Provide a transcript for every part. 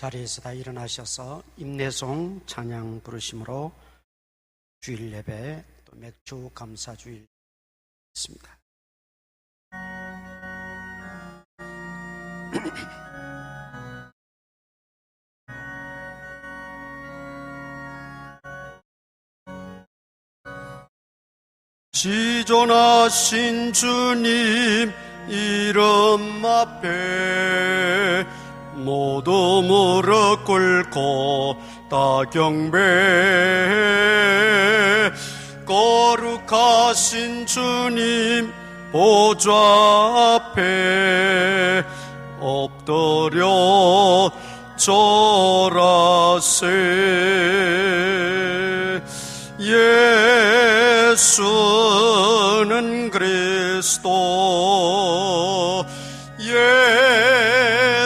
자리에서 다 일어나셔서 임내송 찬양 부르심으로 주일 예배 또 맥주 감사 주일 있습니다. 지존하신 주님 이름 앞에 모두 무릎 꿇고 다 경배. 거룩하신 주님 보좌 앞에 엎드려 절하세. 예수는 그리스도,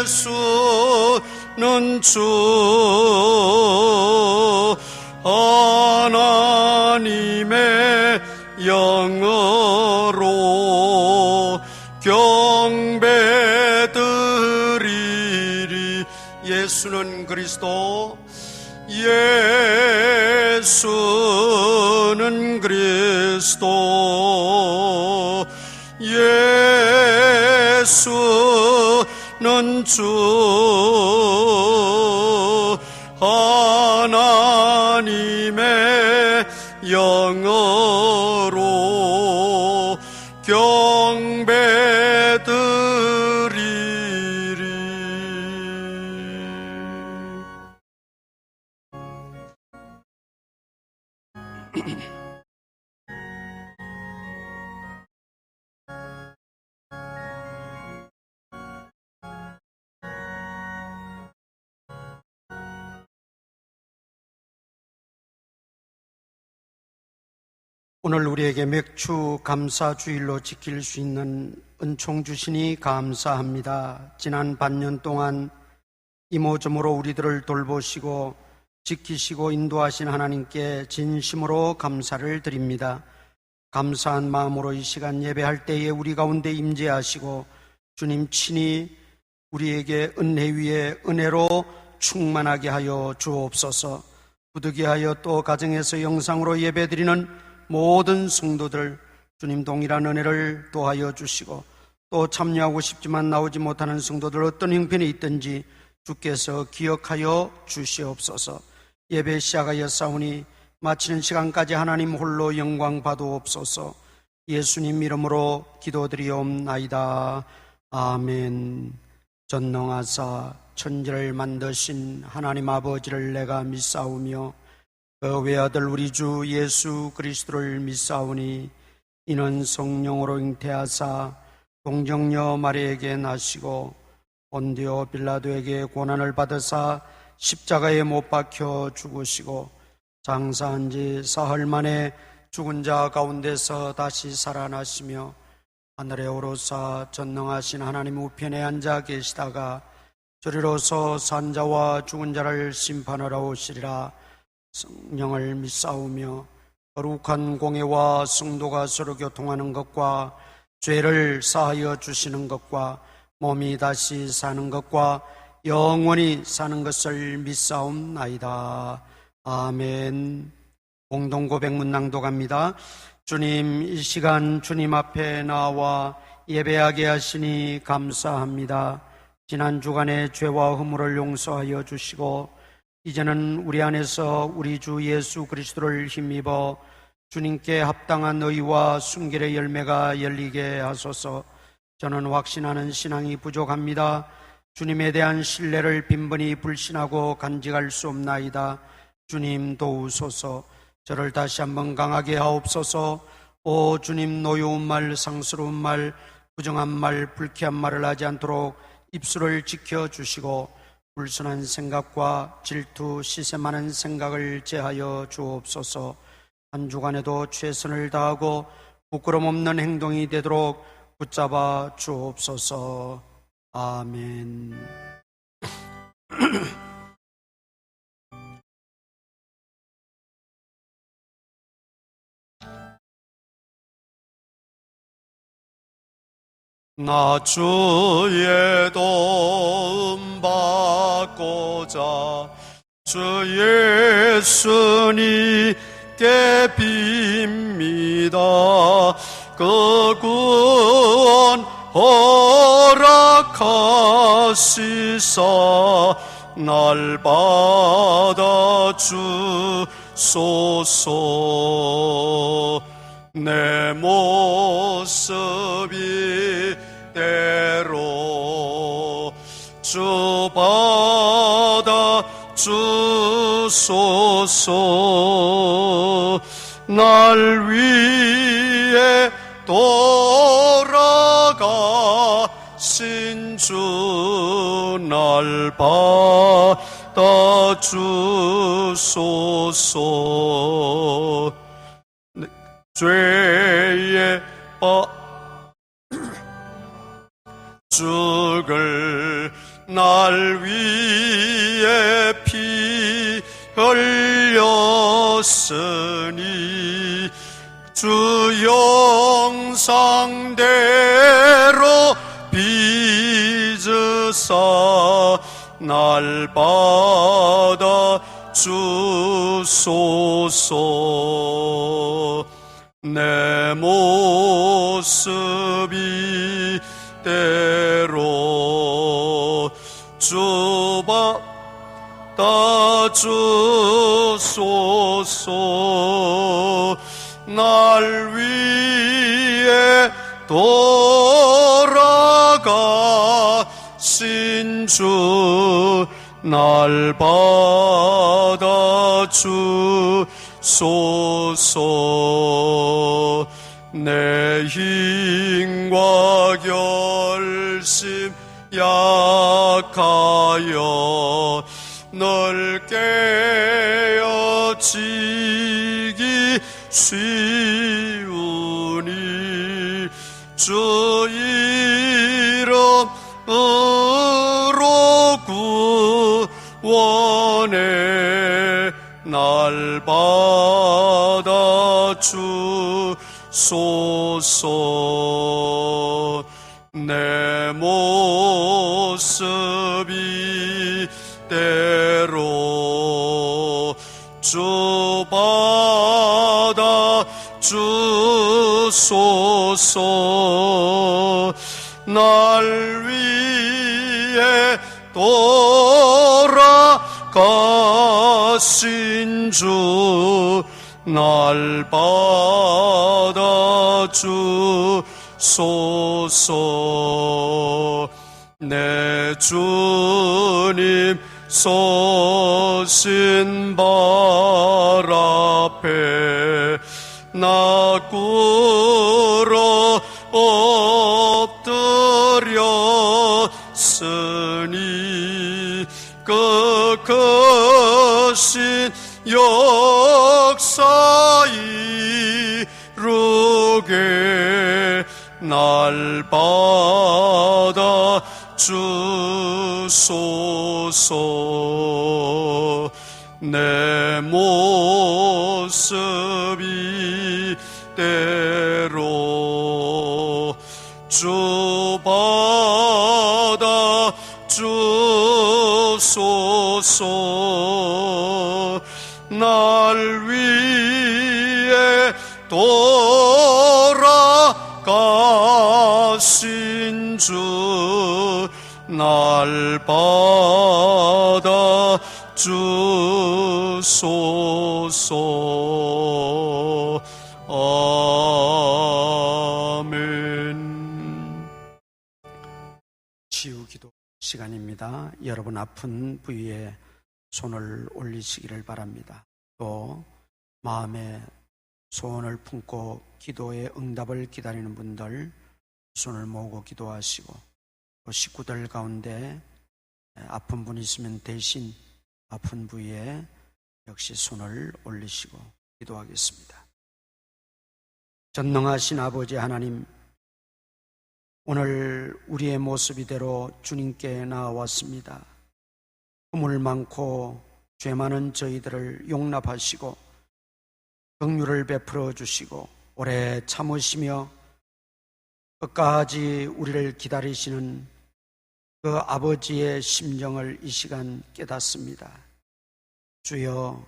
예수는 주, 하나님의 영으로 경배드리리. 예수는 그리스도, 예수는 그리스도, 예수는 주, 하나님의 영으로 경배드리리. 오늘 우리에게 맥주 감사 주일로 지킬 수 있는 은총 주시니 감사합니다. 지난 반년 동안 이모저모로 우리들을 돌보시고 지키시고 인도하신 하나님께 진심으로 감사를 드립니다. 감사한 마음으로 이 시간 예배할 때에 우리 가운데 임재하시고 주님 친히 우리에게 은혜 위에 은혜로 충만하게 하여 주옵소서. 부득이하여 또 가정에서 영상으로 예배드리는 모든 성도들 주님 동일한 은혜를 도하여 주시고, 또 참여하고 싶지만 나오지 못하는 성도들 어떤 형편에 있든지 주께서 기억하여 주시옵소서. 예배 시작하여 싸우니 마치는 시간까지 하나님 홀로 영광 받으옵소서. 예수님 이름으로 기도드리옵나이다. 아멘. 전능하사 천지를 만드신 하나님 아버지를 내가 믿사오며 그 외아들 우리 주 예수 그리스도를 믿사오니 이는 성령으로 잉태하사 동정녀 마리아에게 나시고 본디오 빌라도에게 고난을 받으사 십자가에 못 박혀 죽으시고 장사한 지 사흘 만에 죽은 자 가운데서 다시 살아나시며 하늘에 오르사 전능하신 하나님 우편에 앉아 계시다가 저리로서 산 자와 죽은 자를 심판하러 오시리라. 성령을 믿사오며 거룩한 공예와 성도가 서로 교통하는 것과 죄를 사하여 주시는 것과 몸이 다시 사는 것과 영원히 사는 것을 믿사옵나이다. 아멘. 공동고백 문낭독합니다. 주님, 이 시간 주님 앞에 나와 예배하게 하시니 감사합니다. 지난 주간의 죄와 허물을 용서하여 주시고 이제는 우리 안에서 우리 주 예수 그리스도를 힘입어 주님께 합당한 의와 순결의 열매가 열리게 하소서. 저는 확신하는 신앙이 부족합니다. 주님에 대한 신뢰를 빈번히 불신하고 간직할 수 없나이다. 주님 도우소서. 저를 다시 한번 강하게 하옵소서. 오 주님, 노여운 말, 상스러운 말, 부정한 말, 불쾌한 말을 하지 않도록 입술을 지켜주시고 불순한 생각과 질투, 시세 많은 생각을 제하여 주옵소서. 한 주간에도 최선을 다하고 부끄럼 없는 행동이 되도록 붙잡아 주옵소서. 아멘. 나 주의 도움 받고자 먹자. 주 예수님께 빕니다. 그 구원 허락하시사 날 받아 주소서. 내 모습이 대로 주 받아 주소서. 날 위해 돌아가신 주 날 받아 주소서. 죄의 죽을 날 위해 피 흘렸으니 주 영상대로 빚으사 날 받아 주소서. 내 모습이 대로 주 받아 주소서. 날 위해 돌아가신 주 날 받아 주소서. 내 힘과 결심 약하여 널 깨어지기 쉬우니 주 이름으로 구원해 날 받아 주소서. 내 모습이 대로 주 받아 주소서. 날 위해 돌아가신 주 날 받아 주소서. 내 주님 서신 발 앞에 나 꿇어 엎드렸으니 그 크신 역사 이루게 날 받아 주소서. 내 모습이 대로 주 받아 주소서. 날 위해 돌아가신 주 날 받아 주소서. 아멘. 치유기도 시간입니다. 여러분 아픈 부위에 손을 올리시기를 바랍니다. 또 마음에 소원을 품고 기도의 응답을 기다리는 분들 손을 모으고 기도하시고, 또 식구들 가운데 아픈 분 있으면 대신 아픈 부위에 역시 손을 올리시고 기도하겠습니다. 전능하신 아버지 하나님, 오늘 우리의 모습 이대로 주님께 나아왔습니다. 허물 많고 죄 많은 저희들을 용납하시고 긍휼을 베풀어 주시고 오래 참으시며 끝까지 우리를 기다리시는 그 아버지의 심정을 이 시간 깨닫습니다. 주여,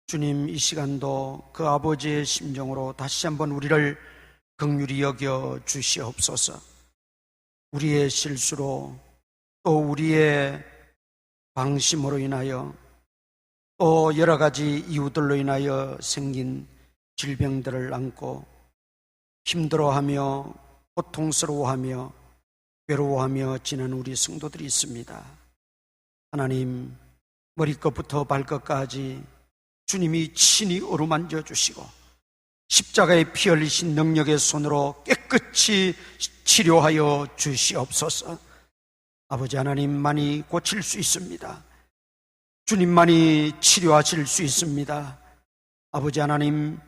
주님 이 시간도 그 아버지의 심정으로 다시 한번 우리를 긍휼히 여겨 주시옵소서. 우리의 실수로 또 우리의 방심으로 인하여 또 여러 가지 이유들로 인하여 생긴 질병들을 안고 힘들어하며 고통스러워하며 괴로워하며 지내는 우리 성도들이 있습니다. 하나님, 머리끝부터 발끝까지 주님이 친히 어루만져 주시고 십자가에 피 흘리신 능력의 손으로 깨끗이 치료하여 주시옵소서. 아버지 하나님만이 고칠 수 있습니다. 주님만이 치료하실 수 있습니다. 아버지 하나님,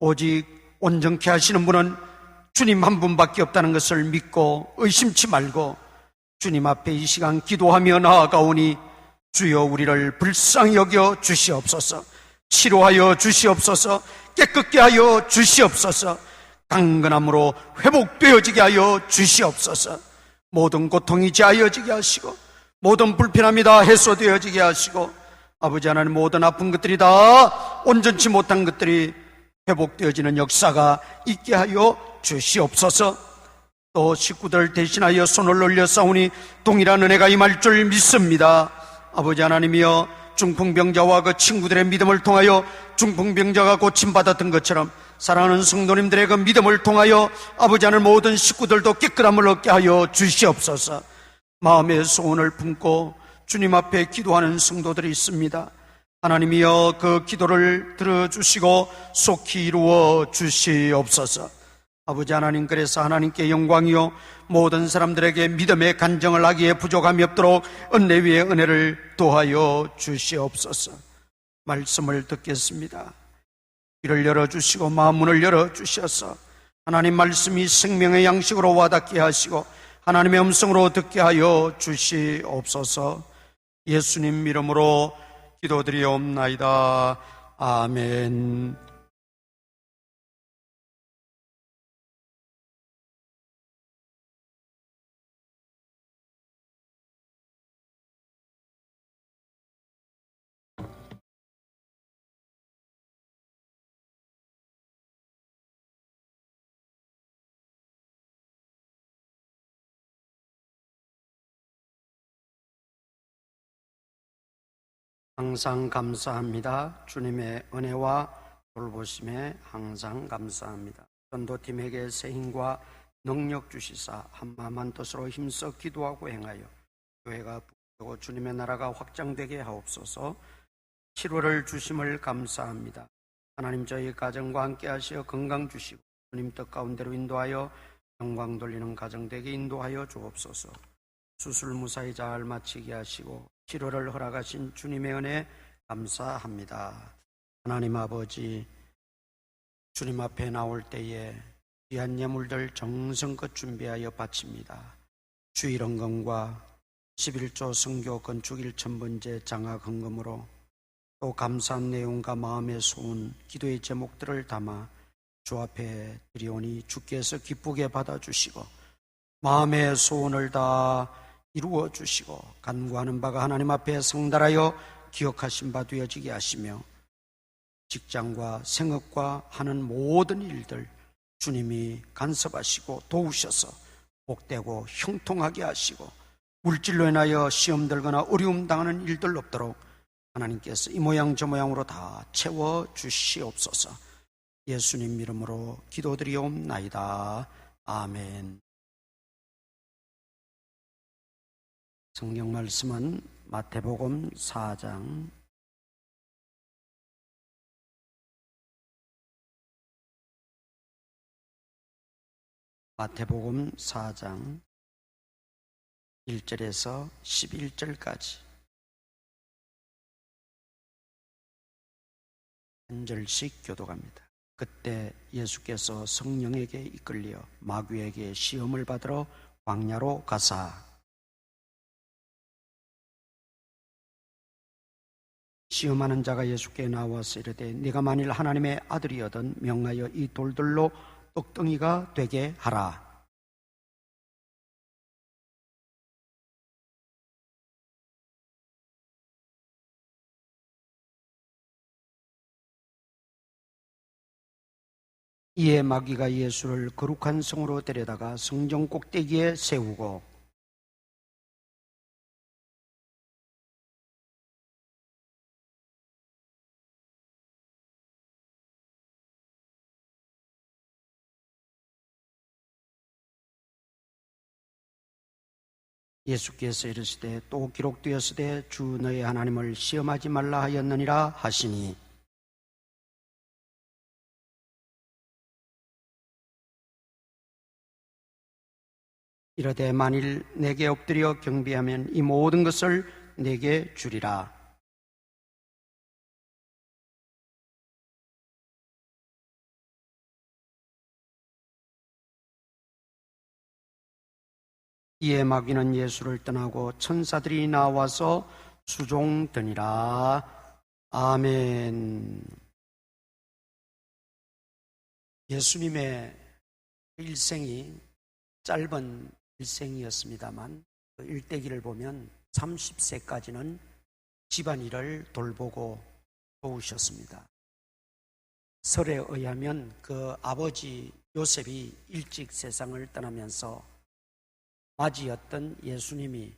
오직 온전케 하시는 분은 주님 한 분밖에 없다는 것을 믿고 의심치 말고 주님 앞에 이 시간 기도하며 나아가오니 주여 우리를 불쌍히 여겨 주시옵소서. 치료하여 주시옵소서. 깨끗게 하여 주시옵소서. 강건함으로 회복되어지게 하여 주시옵소서. 모든 고통이 자여지게 하시고 모든 불편함이 다 해소되어지게 하시고 아버지 하나님, 모든 아픈 것들이 다 온전치 못한 것들이 회복되어지는 역사가 있게 하여 주시옵소서. 또 식구들 대신하여 손을 올려 싸우니 동일한 은혜가 임할 줄 믿습니다. 아버지 하나님이여, 중풍병자와 그 친구들의 믿음을 통하여 중풍병자가 고침받았던 것처럼 사랑하는 성도님들의 그 믿음을 통하여 아버지 하나님, 모든 식구들도 깨끗함을 얻게 하여 주시옵소서. 마음의 소원을 품고 주님 앞에 기도하는 성도들이 있습니다. 하나님이여, 그 기도를 들어주시고 속히 이루어 주시옵소서. 아버지 하나님, 그래서 하나님께 영광이요 모든 사람들에게 믿음의 간정을 하기에 부족함이 없도록 은혜 위에 은혜를 더하여 주시옵소서. 말씀을 듣겠습니다. 귀를 열어주시고 마음문을 열어주셔서 하나님 말씀이 생명의 양식으로 와닿게 하시고 하나님의 음성으로 듣게 하여 주시옵소서. 예수님 이름으로 기도드리옵나이다. 아멘. 항상 감사합니다. 주님의 은혜와 돌보심에 항상 감사합니다. 전도팀에게 새 힘과 능력 주시사 한마음 한뜻으로 힘써 기도하고 행하여 교회가 부흥되고 주님의 나라가 확장되게 하옵소서. 7월을 주심을 감사합니다. 하나님, 저희 가정과 함께 하시어 건강 주시고 주님 뜻 가운데로 인도하여 영광 돌리는 가정 되게 인도하여 주옵소서. 수술 무사히 잘 마치게 하시고 치료를 허락하신 주님의 은혜 감사합니다. 하나님 아버지, 주님 앞에 나올 때에 귀한 예물들 정성껏 준비하여 바칩니다. 주일 헌금과 11조 성교 건축 1,000번째 장학 헌금으로 또 감사한 내용과 마음의 소원, 기도의 제목들을 담아 주 앞에 드리오니 주께서 기쁘게 받아주시고 마음의 소원을 다 이루어 주시고 간구하는 바가 하나님 앞에 성달하여 기억하신 바 되어지게 하시며 직장과 생업과 하는 모든 일들 주님이 간섭하시고 도우셔서 복되고 형통하게 하시고 물질로 인하여 시험 들거나 어려움 당하는 일들 없도록 하나님께서 이 모양 저 모양으로 다 채워 주시옵소서. 예수님 이름으로 기도드리옵나이다. 아멘. 성경 말씀은 마태복음 4장 1절에서 11절까지 한 절씩 교독합니다. 그때 예수께서 성령에게 이끌려 마귀에게 시험을 받으러 광야로 가사 시험하는 자가 예수께 나와서 이르되 네가 만일 하나님의 아들이거든 명하여 이 돌들로 떡덩이가 되게 하라. 이에 마귀가 예수를 거룩한 성으로 데려다가 성전 꼭대기에 세우고 예수께서 이르시되 또 기록되었으되 주 너의 하나님을 시험하지 말라 하였느니라 하시니 이르되 만일 내게 엎드려 경배하면 이 모든 것을 내게 주리라. 이에 마귀는 예수를 떠나고 천사들이 나와서 수종드니라. 아멘. 예수님의 일생이 짧은 일생이었습니다만 그 일대기를 보면 30세까지는 집안일을 돌보고 도우셨습니다. 설에 의하면 그 아버지 요셉이 일찍 세상을 떠나면서 맞이였던 예수님이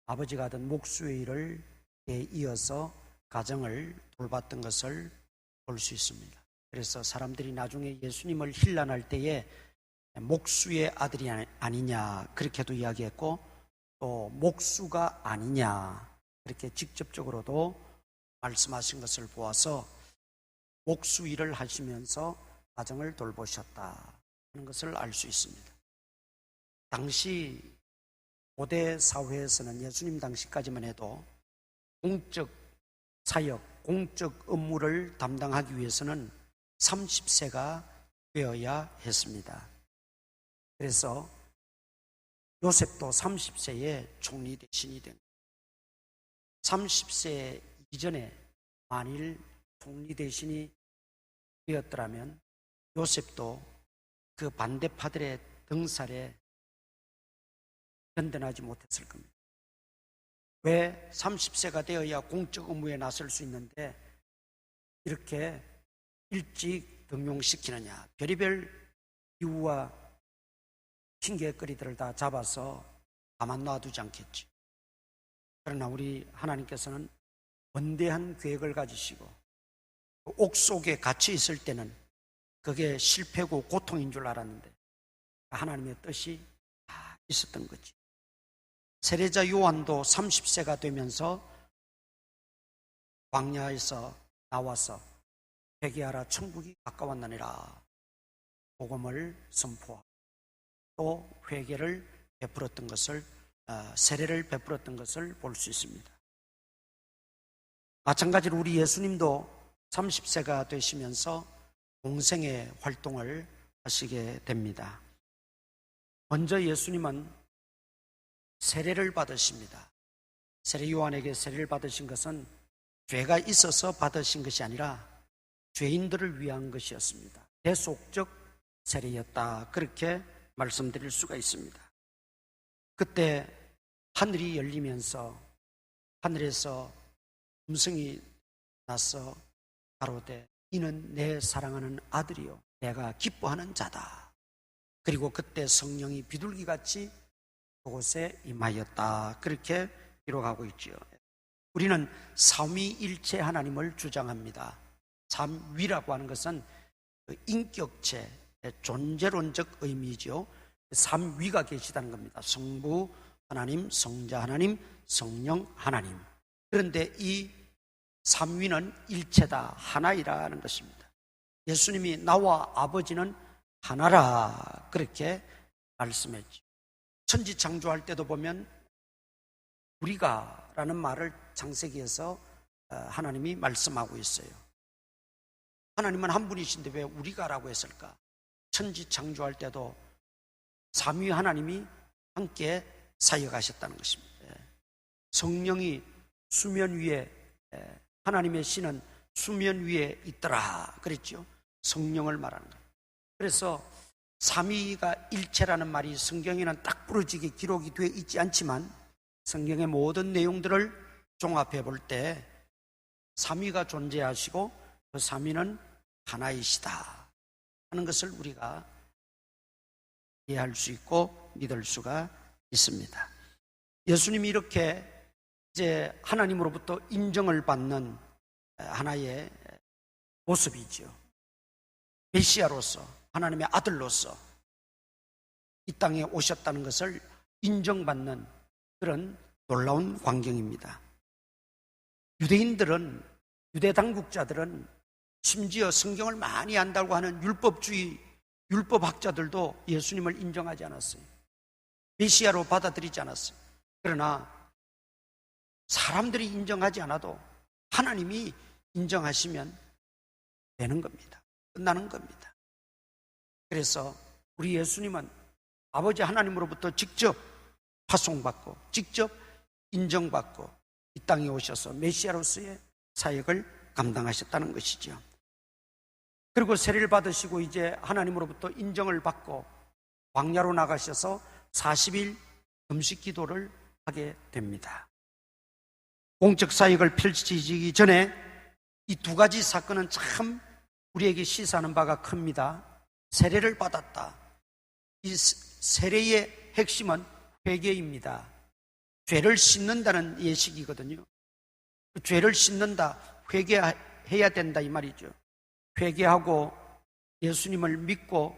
아버지가 하던 목수의 일을 이어서 가정을 돌봤던 것을 볼 수 있습니다. 그래서 사람들이 나중에 예수님을 힐난할 때에 목수의 아들이 아니냐 그렇게도 이야기했고 또 목수가 아니냐 그렇게 직접적으로도 말씀하신 것을 보아서 목수 일을 하시면서 가정을 돌보셨다 하는 것을 알 수 있습니다. 당시 고대 사회에서는 예수님 당시까지만 해도 공적 사역, 공적 업무를 담당하기 위해서는 30세가 되어야 했습니다. 그래서 요셉도 30세에 총리 대신이 된 거예요. 30세 이전에 만일 총리 대신이 되었더라면 요셉도 그 반대파들의 등살에 견뎌나지 못했을 겁니다. 왜 30세가 되어야 공적 업무에 나설 수 있는데 이렇게 일찍 등용시키느냐. 별의별 이유와 핑계거리들을 다 잡아서 가만 놔두지 않겠지. 그러나 우리 하나님께서는 원대한 계획을 가지시고 옥 속에 갇혀 있을 때는 그게 실패고 고통인 줄 알았는데 하나님의 뜻이 다 있었던 거지. 세례자 요한도 30세가 되면서 광야에서 나와서 회개하라 천국이 가까웠느니라 복음을 선포하고 또 회개를 베풀었던 것을 세례를 베풀었던 것을 볼 수 있습니다. 마찬가지로 우리 예수님도 30세가 되시면서 공생의 활동을 하시게 됩니다. 먼저 예수님은 세례를 받으십니다. 세례 요한에게 세례를 받으신 것은 죄가 있어서 받으신 것이 아니라 죄인들을 위한 것이었습니다. 대속적 세례였다. 그렇게 말씀드릴 수가 있습니다. 그때 하늘이 열리면서 하늘에서 음성이 나서 가로되 이는 내 사랑하는 아들이요 내가 기뻐하는 자다. 그리고 그때 성령이 비둘기같이 그곳에 임하였다. 그렇게 기록하고 있죠. 우리는 삼위일체 하나님을 주장합니다. 삼위라고 하는 것은 인격체, 존재론적 의미죠. 삼위가 계시다는 겁니다. 성부 하나님, 성자 하나님, 성령 하나님. 그런데 이 삼위는 일체다, 하나이라는 것입니다. 예수님이 나와 아버지는 하나라 그렇게 말씀했죠. 천지창조할 때도 보면 우리가 라는 말을 창세기에서 하나님이 말씀하고 있어요. 하나님은 한 분이신데 왜 우리가라고 했을까? 천지창조할 때도 삼위 하나님이 함께 사역하셨다는 것입니다. 성령이 수면 위에 하나님의 신은 수면 위에 있더라 그랬죠. 성령을 말하는 거예요. 그래서 삼위가 일체라는 말이 성경에는 딱 부러지게 기록이 되어 있지 않지만 성경의 모든 내용들을 종합해 볼 때 삼위가 존재하시고 그 삼위는 하나이시다. 하는 것을 우리가 이해할 수 있고 믿을 수가 있습니다. 예수님이 이렇게 이제 하나님으로부터 인정을 받는 하나의 모습이죠. 메시아로서, 하나님의 아들로서 이 땅에 오셨다는 것을 인정받는 그런 놀라운 광경입니다. 유대인들은, 유대 당국자들은 심지어 성경을 많이 안다고 하는 율법주의, 율법학자들도 예수님을 인정하지 않았어요. 메시아로 받아들이지 않았어요. 그러나 사람들이 인정하지 않아도 하나님이 인정하시면 되는 겁니다. 끝나는 겁니다. 그래서 우리 예수님은 아버지 하나님으로부터 직접 파송받고 직접 인정받고 이 땅에 오셔서 메시아로서의 사역을 감당하셨다는 것이죠. 그리고 세례를 받으시고 이제 하나님으로부터 인정을 받고 광야로 나가셔서 40일 금식 기도를 하게 됩니다. 공적 사역을 펼치기 전에 이 두 가지 사건은 참 우리에게 시사하는 바가 큽니다. 세례를 받았다. 이 세례의 핵심은 회개입니다. 죄를 씻는다는 예식이거든요. 죄를 씻는다, 회개해야 된다 이 말이죠. 회개하고 예수님을 믿고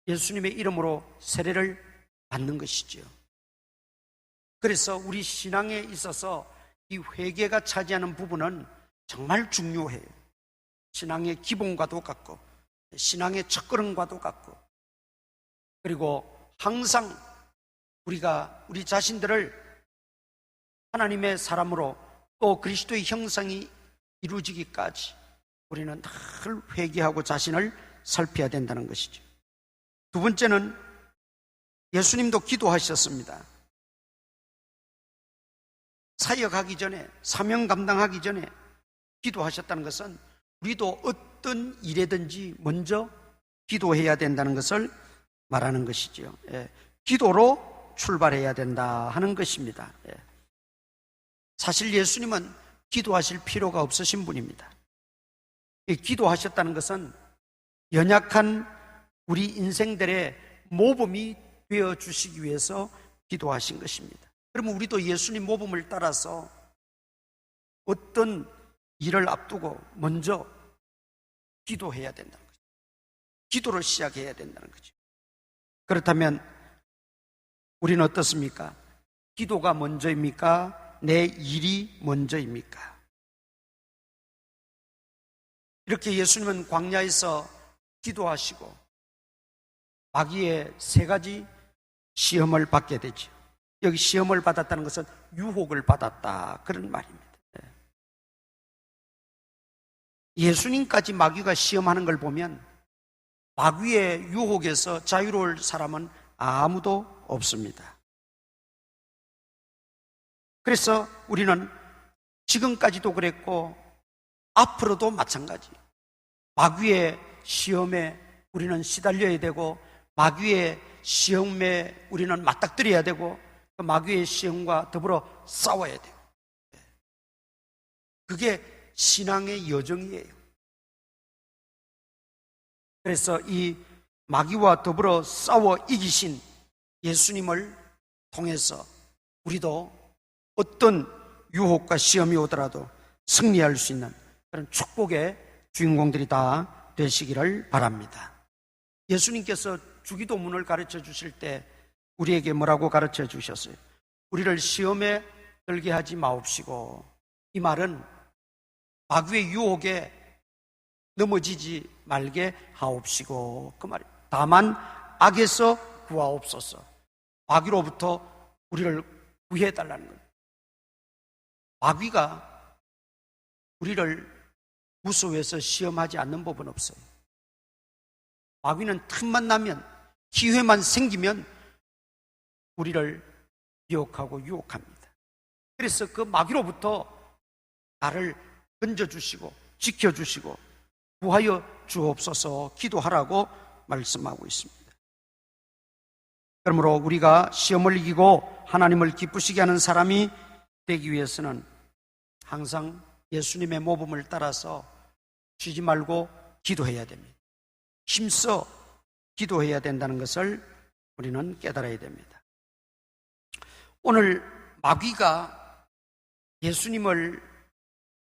예수님의 이름으로 세례를 받는 것이죠. 그래서 우리 신앙에 있어서 이 회개가 차지하는 부분은 정말 중요해요. 신앙의 기본과도 같고 신앙의 첫걸음과도 같고, 그리고 항상 우리가 우리 자신들을 하나님의 사람으로 또 그리스도의 형상이 이루어지기까지 우리는 늘 회개하고 자신을 살펴야 된다는 것이죠. 두 번째는 예수님도 기도하셨습니다. 사역하기 전에, 사명 감당하기 전에 기도하셨다는 것은 우리도 어떤 일에든지 먼저 기도해야 된다는 것을 말하는 것이죠. 기도로 출발해야 된다 하는 것입니다. 사실 예수님은 기도하실 필요가 없으신 분입니다. 기도하셨다는 것은 연약한 우리 인생들의 모범이 되어주시기 위해서 기도하신 것입니다. 그러면 우리도 예수님 모범을 따라서 어떤 일을 앞두고 먼저 기도해야 된다는 거죠. 기도를 시작해야 된다는 거죠. 그렇다면 우리는 어떻습니까? 기도가 먼저입니까? 내 일이 먼저입니까? 이렇게 예수님은 광야에서 기도하시고 마귀의 세 가지 시험을 받게 되죠. 여기 시험을 받았다는 것은 유혹을 받았다 그런 말입니다. 예수님까지 마귀가 시험하는 걸 보면 마귀의 유혹에서 자유로울 사람은 아무도 없습니다. 그래서 우리는 지금까지도 그랬고 앞으로도 마찬가지. 마귀의 시험에 우리는 시달려야 되고 마귀의 시험에 우리는 맞닥뜨려야 되고 그 마귀의 시험과 더불어 싸워야 돼요. 그게 신앙의 여정이에요. 그래서 이 마귀와 더불어 싸워 이기신 예수님을 통해서 우리도 어떤 유혹과 시험이 오더라도 승리할 수 있는 그런 축복의 주인공들이 다 되시기를 바랍니다. 예수님께서 주기도문을 가르쳐 주실 때 우리에게 뭐라고 가르쳐 주셨어요? 우리를 시험에 들게 하지 마옵시고, 이 말은 마귀의 유혹에 넘어지지 말게 하옵시고 그 말이에요. 다만 악에서 구하옵소서. 마귀로부터 우리를 구해달라는 거예요. 마귀가 우리를 무서워해서 시험하지 않는 법은 없어요. 마귀는 틈만 나면, 기회만 생기면 우리를 미혹하고 유혹합니다. 그래서 그 마귀로부터 나를 건져주시고 지켜주시고 구하여 주옵소서 기도하라고 말씀하고 있습니다. 그러므로 우리가 시험을 이기고 하나님을 기쁘시게 하는 사람이 되기 위해서는 항상 예수님의 모범을 따라서 쉬지 말고 기도해야 됩니다. 힘써 기도해야 된다는 것을 우리는 깨달아야 됩니다. 오늘 마귀가 예수님을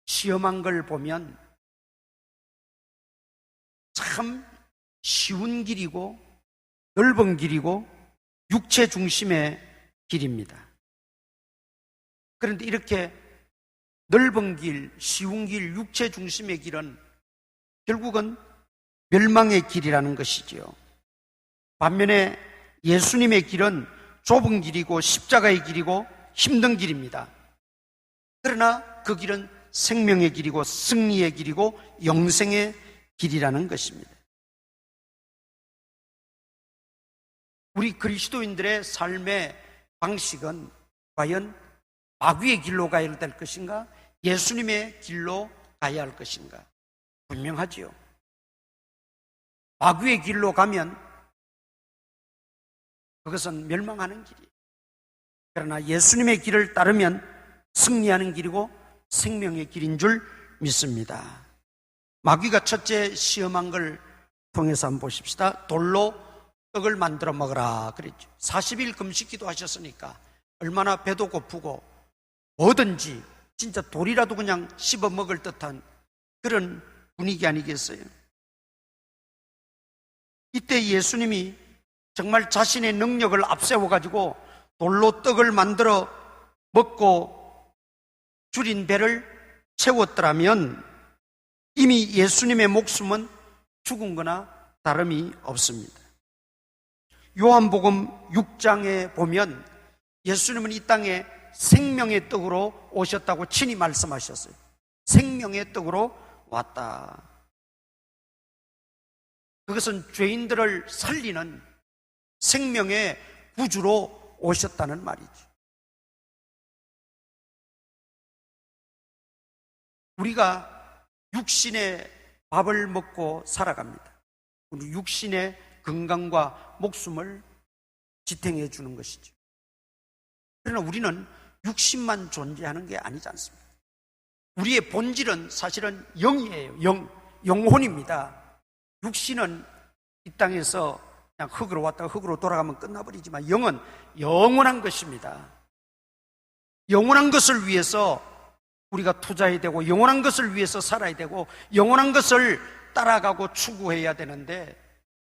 시험한 걸 보면 참 쉬운 길이고 넓은 길이고 육체 중심의 길입니다. 그런데 이렇게 넓은 길, 쉬운 길, 육체 중심의 길은 결국은 멸망의 길이라는 것이지요. 반면에 예수님의 길은 좁은 길이고 십자가의 길이고 힘든 길입니다. 그러나 그 길은 생명의 길이고 승리의 길이고 영생의 길이라는 것입니다. 우리 그리스도인들의 삶의 방식은 과연 마귀의 길로 가야 될 것인가? 예수님의 길로 가야 할 것인가? 분명하지요. 마귀의 길로 가면 그것은 멸망하는 길이에요. 그러나 예수님의 길을 따르면 승리하는 길이고 생명의 길인 줄 믿습니다. 마귀가 첫째 시험한 걸 통해서 한번 보십시다. 돌로 떡을 만들어 먹으라 그랬죠. 40일 금식기도 하셨으니까 얼마나 배도 고프고 뭐든지 진짜 돌이라도 그냥 씹어 먹을 듯한 그런 분위기 아니겠어요? 이때 예수님이 정말 자신의 능력을 앞세워가지고 돌로 떡을 만들어 먹고 줄인 배를 채웠더라면 이미 예수님의 목숨은 죽은 거나 다름이 없습니다. 요한복음 6장에 보면 예수님은 이 땅에 생명의 떡으로 오셨다고 친히 말씀하셨어요. 생명의 떡으로 왔다. 그것은 죄인들을 살리는 생명의 구주로 오셨다는 말이죠. 우리가 육신의 밥을 먹고 살아갑니다. 우리 육신의 건강과 목숨을 지탱해 주는 것이죠. 그러나 우리는 육신만 존재하는 게 아니지 않습니까? 우리의 본질은 사실은 영이에요. 영혼입니다. 육신은 이 땅에서 그냥 흙으로 왔다가 흙으로 돌아가면 끝나버리지만 영은 영원한 것입니다. 영원한 것을 위해서 우리가 투자해야 되고 영원한 것을 위해서 살아야 되고 영원한 것을 따라가고 추구해야 되는데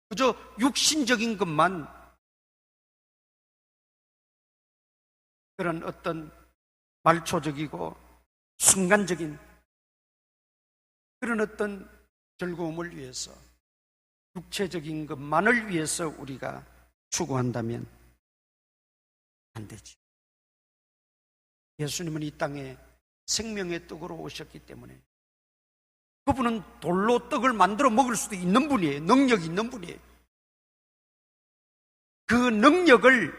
그저 육신적인 것만 그런 어떤 말초적이고 순간적인 그런 어떤 즐거움을 위해서 육체적인 것만을 위해서 우리가 추구한다면 안 되지. 예수님은 이 땅에 생명의 떡으로 오셨기 때문에 그분은 돌로 떡을 만들어 먹을 수도 있는 분이에요. 능력이 있는 분이에요. 그 능력을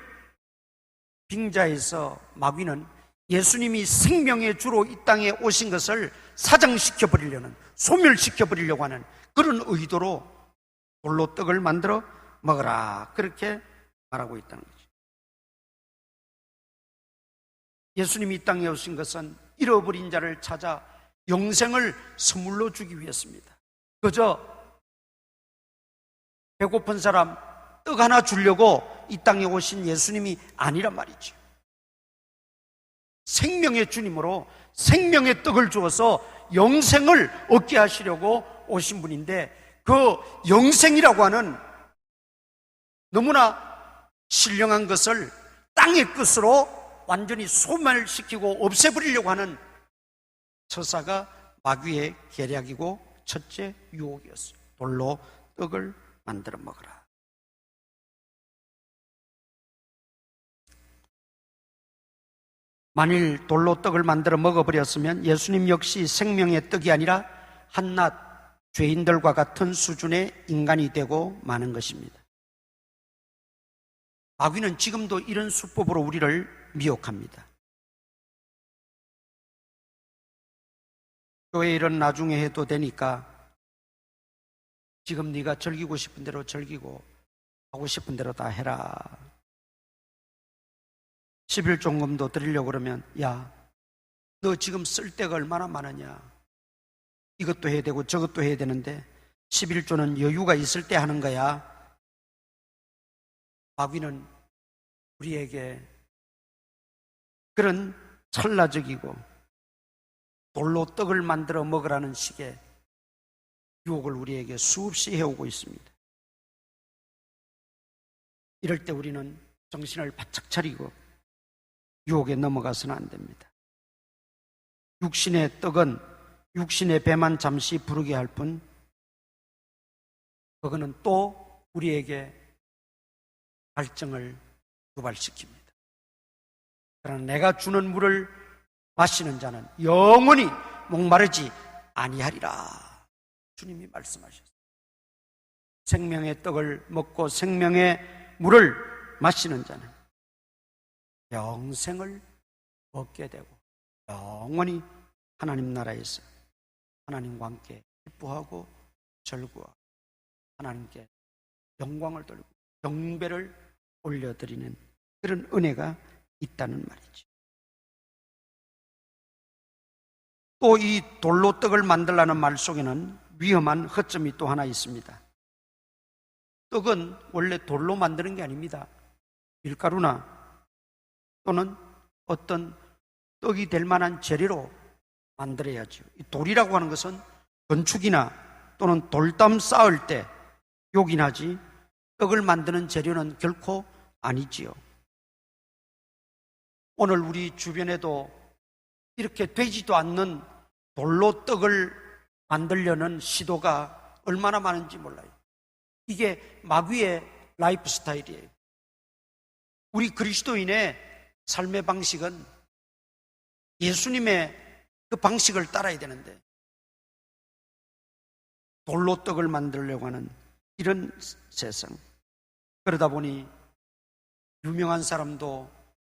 빙자해서 마귀는 예수님이 생명의 주로 이 땅에 오신 것을 사장시켜버리려는, 소멸시켜버리려고 하는 그런 의도로 돌로 떡을 만들어 먹으라 그렇게 말하고 있다는 거죠. 예수님이 이 땅에 오신 것은 잃어버린 자를 찾아 영생을 선물로 주기 위해서입니다. 그저 배고픈 사람 떡 하나 주려고 이 땅에 오신 예수님이 아니란 말이죠. 생명의 주님으로 생명의 떡을 주어서 영생을 얻게 하시려고 오신 분인데 그 영생이라고 하는 너무나 신령한 것을 땅의 끝으로 완전히 소멸시키고 없애버리려고 하는 처사가 마귀의 계략이고 첫째 유혹이었어요. 돌로 떡을 만들어 먹으라. 만일 돌로 떡을 만들어 먹어버렸으면 예수님 역시 생명의 떡이 아니라 한낱 죄인들과 같은 수준의 인간이 되고 마는 것입니다. 마귀는 지금도 이런 수법으로 우리를 미혹합니다. 교회 일은 나중에 해도 되니까 지금 네가 즐기고 싶은 대로 즐기고 하고 싶은 대로 다 해라. 11종금도 드리려고 그러면 야, 너 지금 쓸 데가 얼마나 많으냐. 이것도 해야 되고 저것도 해야 되는데 11조는 여유가 있을 때 하는 거야. 마귀는 우리에게 그런 찰나적이고 돌로 떡을 만들어 먹으라는 식의 유혹을 우리에게 수없이 해오고 있습니다. 이럴 때 우리는 정신을 바짝 차리고 유혹에 넘어가서는 안 됩니다. 육신의 떡은 육신의 배만 잠시 부르게 할 뿐, 그거는 또 우리에게 갈증을 유발시킵니다. 그러나 내가 주는 물을 마시는 자는 영원히 목마르지 아니하리라. 주님이 말씀하셨습니다. 생명의 떡을 먹고 생명의 물을 마시는 자는 영생을 얻게 되고 영원히 하나님 나라에서 하나님과 함께 기뻐하고 절구하고 하나님께 영광을 돌리고 경배를 올려드리는 그런 은혜가 있다는 말이죠. 또 이 돌로 떡을 만들라는 말 속에는 위험한 허점이 또 하나 있습니다. 떡은 원래 돌로 만드는 게 아닙니다. 밀가루나 또는 어떤 떡이 될 만한 재료로 만들어야죠. 이 돌이라고 하는 것은 건축이나 또는 돌담 쌓을 때 요긴하지 떡을 만드는 재료는 결코 아니지요. 오늘 우리 주변에도 이렇게 되지도 않는 돌로 떡을 만들려는 시도가 얼마나 많은지 몰라요. 이게 마귀의 라이프 스타일이에요. 우리 그리스도인의 삶의 방식은 예수님의 그 방식을 따라야 되는데 돌로 떡을 만들려고 하는 이런 세상. 그러다 보니 유명한 사람도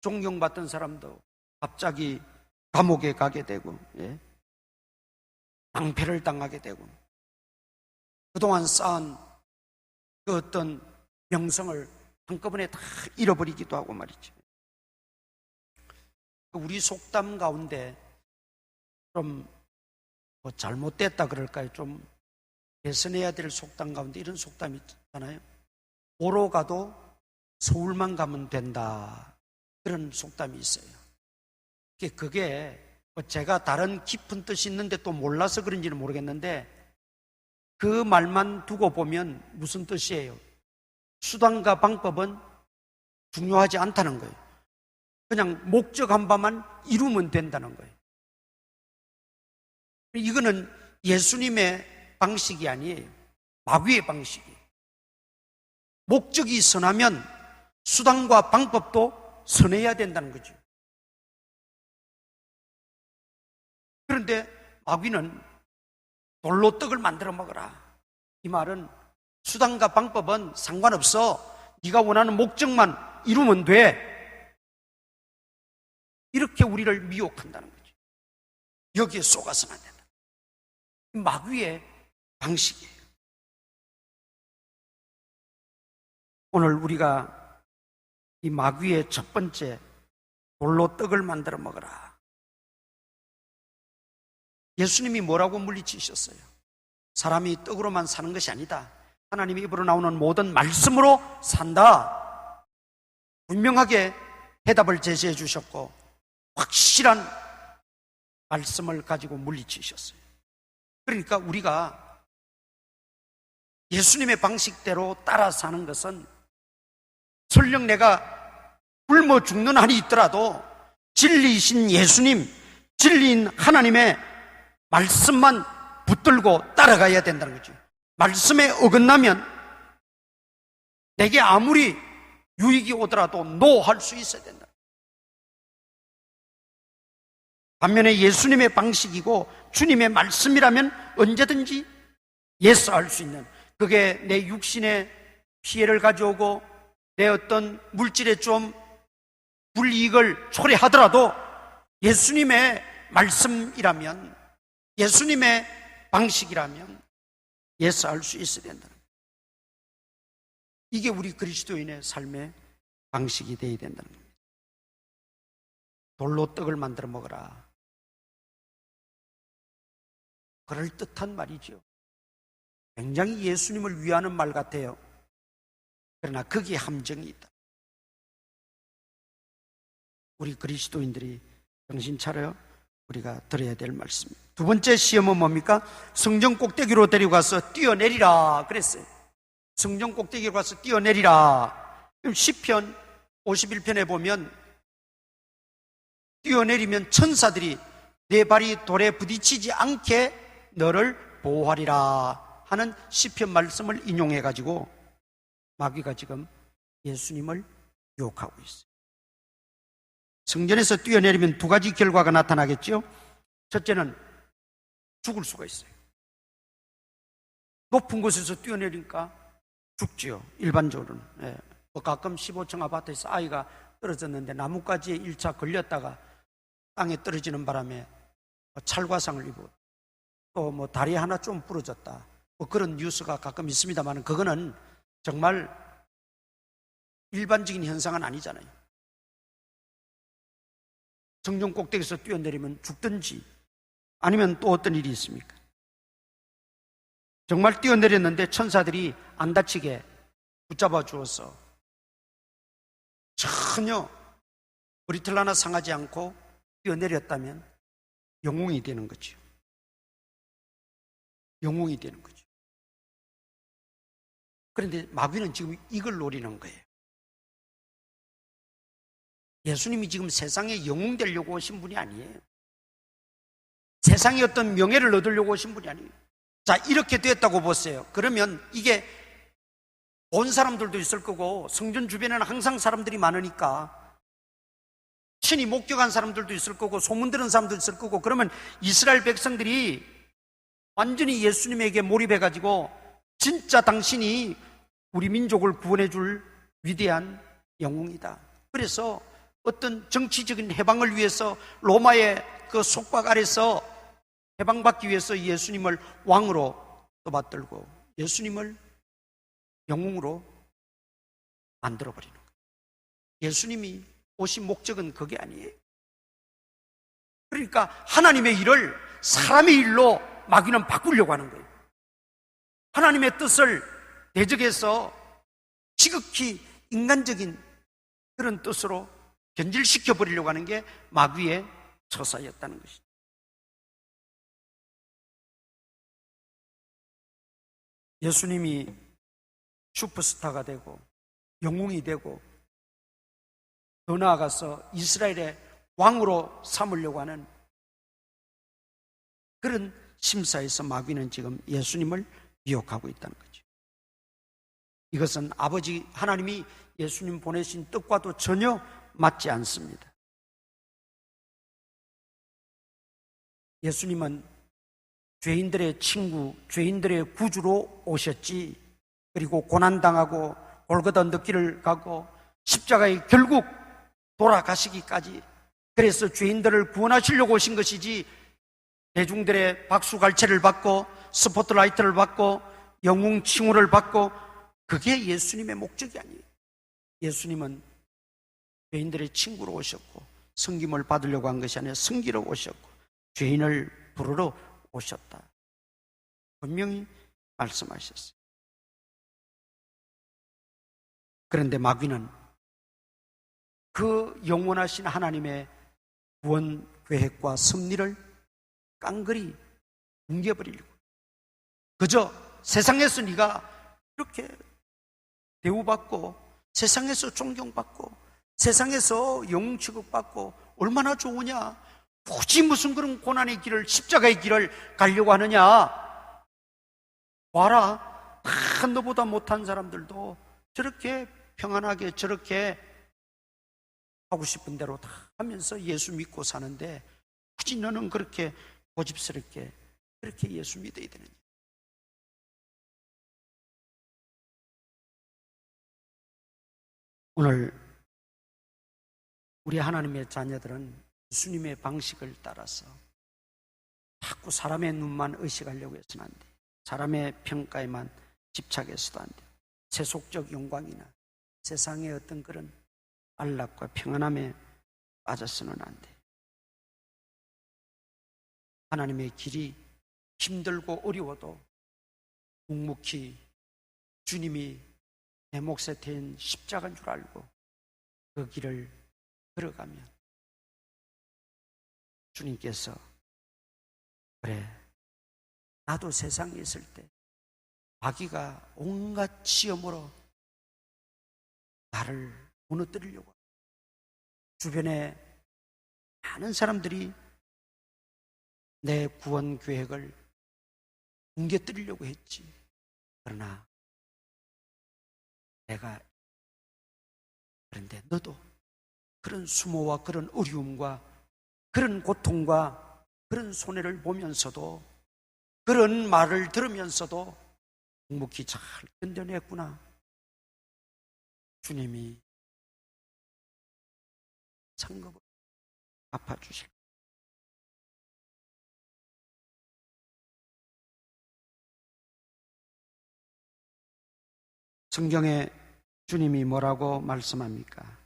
존경받던 사람도 갑자기 감옥에 가게 되고 낭패를 당하게 되고 그동안 쌓은 그 어떤 명성을 한꺼번에 다 잃어버리기도 하고 말이죠. 우리 속담 가운데 좀 뭐 잘못됐다 그럴까요? 좀 개선해야 될 속담 가운데 이런 속담이 있잖아요. 보러 가도 서울만 가면 된다. 그런 속담이 있어요. 그게 제가 다른 깊은 뜻이 있는데 또 몰라서 그런지는 모르겠는데 그 말만 두고 보면 무슨 뜻이에요? 수단과 방법은 중요하지 않다는 거예요. 그냥 목적 한 바만 이루면 된다는 거예요. 이거는 예수님의 방식이 아니에요. 마귀의 방식이에요. 목적이 선하면 수단과 방법도 선해야 된다는 거죠. 그런데 마귀는 돌로 떡을 만들어 먹어라. 이 말은 수단과 방법은 상관없어. 네가 원하는 목적만 이루면 돼. 이렇게 우리를 미혹한다는 거죠. 여기에 속아서는 안 된다. 마귀의 방식이에요. 오늘 우리가 이 마귀의 첫 번째 돌로 떡을 만들어 먹어라. 예수님이 뭐라고 물리치셨어요? 사람이 떡으로만 사는 것이 아니다. 하나님의 입으로 나오는 모든 말씀으로 산다. 분명하게 대답을 제시해 주셨고 확실한 말씀을 가지고 물리치셨어요. 그러니까 우리가 예수님의 방식대로 따라 사는 것은 설령 내가 굶어 죽는 한이 있더라도 진리이신 예수님, 진리인 하나님의 말씀만 붙들고 따라가야 된다는 거죠. 말씀에 어긋나면 내게 아무리 유익이 오더라도 노 할 수 있어야 된다. 반면에 예수님의 방식이고 주님의 말씀이라면 언제든지 예스할 수 있는, 그게 내 육신의 피해를 가져오고 내 어떤 물질에 좀 불이익을 초래하더라도 예수님의 말씀이라면, 예수님의 방식이라면 예스할 수 있어야 된다. 이게 우리 그리스도인의 삶의 방식이 되어야 된다는 겁니다. 돌로 떡을 만들어 먹어라. 그럴듯한 말이죠. 굉장히 예수님을 위하는 말 같아요. 그러나 거기에 함정이 있다. 우리 그리스도인들이 정신 차려 우리가 들어야 될 말씀입니다. 두 번째 시험은 뭡니까? 성전 꼭대기로 데리고 가서 뛰어내리라 그랬어요. 성전 꼭대기로 가서 뛰어내리라. 그럼 시편 51편에 보면 뛰어내리면 천사들이 내 발이 돌에 부딪히지 않게 너를 보호하리라 하는 시편 말씀을 인용해 가지고 마귀가 지금 예수님을 유혹하고 있어요. 성전에서 뛰어내리면 두 가지 결과가 나타나겠죠. 첫째는 죽을 수가 있어요. 높은 곳에서 뛰어내리니까 죽지요. 일반적으로는. 예. 가끔 15층 아파트에서 아이가 떨어졌는데 나뭇가지에 1차 걸렸다가 땅에 떨어지는 바람에 찰과상을 입고 또 뭐 다리 하나 좀 부러졌다. 뭐 그런 뉴스가 가끔 있습니다만 그거는 정말 일반적인 현상은 아니잖아요. 성전 꼭대기에서 뛰어내리면 죽든지 아니면 또 어떤 일이 있습니까? 정말 뛰어내렸는데 천사들이 안 다치게 붙잡아 주어서 전혀 머리털 하나 상하지 않고 뛰어내렸다면 영웅이 되는 거죠. 영웅이 되는 거죠. 그런데 마귀는 지금 이걸 노리는 거예요. 예수님이 지금 세상에 영웅 되려고 오신 분이 아니에요. 세상에 어떤 명예를 얻으려고 오신 분이 아니에요. 자, 이렇게 됐다고 보세요. 그러면 이게 온 사람들도 있을 거고 성전 주변에는 항상 사람들이 많으니까 친히 목격한 사람들도 있을 거고 소문 들은 사람도 있을 거고 그러면 이스라엘 백성들이 완전히 예수님에게 몰입해가지고 진짜 당신이 우리 민족을 구원해 줄 위대한 영웅이다. 그래서 어떤 정치적인 해방을 위해서 로마의 그 속박 아래서 해방받기 위해서 예수님을 왕으로 떠받들고 예수님을 영웅으로 만들어버리는 거예요. 예수님이 오신 목적은 그게 아니에요. 그러니까 하나님의 일을 사람의 일로 마귀는 바꾸려고 하는 거예요. 하나님의 뜻을 대적해서 지극히 인간적인 그런 뜻으로 변질시켜 버리려고 하는 게 마귀의 처사였다는 것이죠. 예수님이 슈퍼스타가 되고 영웅이 되고 더 나아가서 이스라엘의 왕으로 삼으려고 하는 그런 심사에서 마귀는 지금 예수님을 미혹하고 있다는 거죠. 이것은 아버지 하나님이 예수님 보내신 뜻과도 전혀 맞지 않습니다. 예수님은 죄인들의 친구, 죄인들의 구주로 오셨지, 그리고 고난당하고 골고다 늑길을 가고 십자가에 결국 돌아가시기까지, 그래서 죄인들을 구원하시려고 오신 것이지 대중들의 박수갈채를 받고 스포트라이트를 받고 영웅 칭호를 받고 그게 예수님의 목적이 아니에요. 예수님은 죄인들의 친구로 오셨고 섬김을 받으려고 한 것이 아니라 섬기러 오셨고 죄인을 부르러 오셨다. 분명히 말씀하셨어요. 그런데 마귀는 그 영원하신 하나님의 구원 계획과 섭리를 깡그리 뭉개버리려고, 그저 세상에서 네가 이렇게 대우받고 세상에서 존경받고 세상에서 영웅 취급받고 얼마나 좋으냐, 굳이 무슨 그런 고난의 길을, 십자가의 길을 가려고 하느냐. 봐라, 다 너보다 못한 사람들도 저렇게 평안하게 저렇게 하고 싶은 대로 다 하면서 예수 믿고 사는데 굳이 너는 그렇게 고집스럽게 그렇게 예수 믿어야 되느냐. 오늘 우리 하나님의 자녀들은 예수님의 방식을 따라서 자꾸 사람의 눈만 의식하려고 해서는 안 돼. 사람의 평가에만 집착해서도 안 돼. 세속적 영광이나 세상의 어떤 그런 안락과 평안함에 빠져서는 안 돼. 하나님의 길이 힘들고 어려워도 묵묵히 주님이 내 몫에 태인 십자가인 줄 알고 그 길을 걸어가면 주님께서 그래, 나도 세상에 있을 때 마귀가 온갖 시험으로 나를 무너뜨리려고, 주변에 많은 사람들이 내 구원 계획을 뭉개뜨리려고 했지. 그러나 그런데 너도 그런 수모와 그런 어려움과 그런 고통과 그런 손해를 보면서도, 그런 말을 들으면서도 묵묵히 잘 견뎌냈구나. 주님이 상급을 갚아주실 거예요. 성경에 주님이 뭐라고 말씀합니까?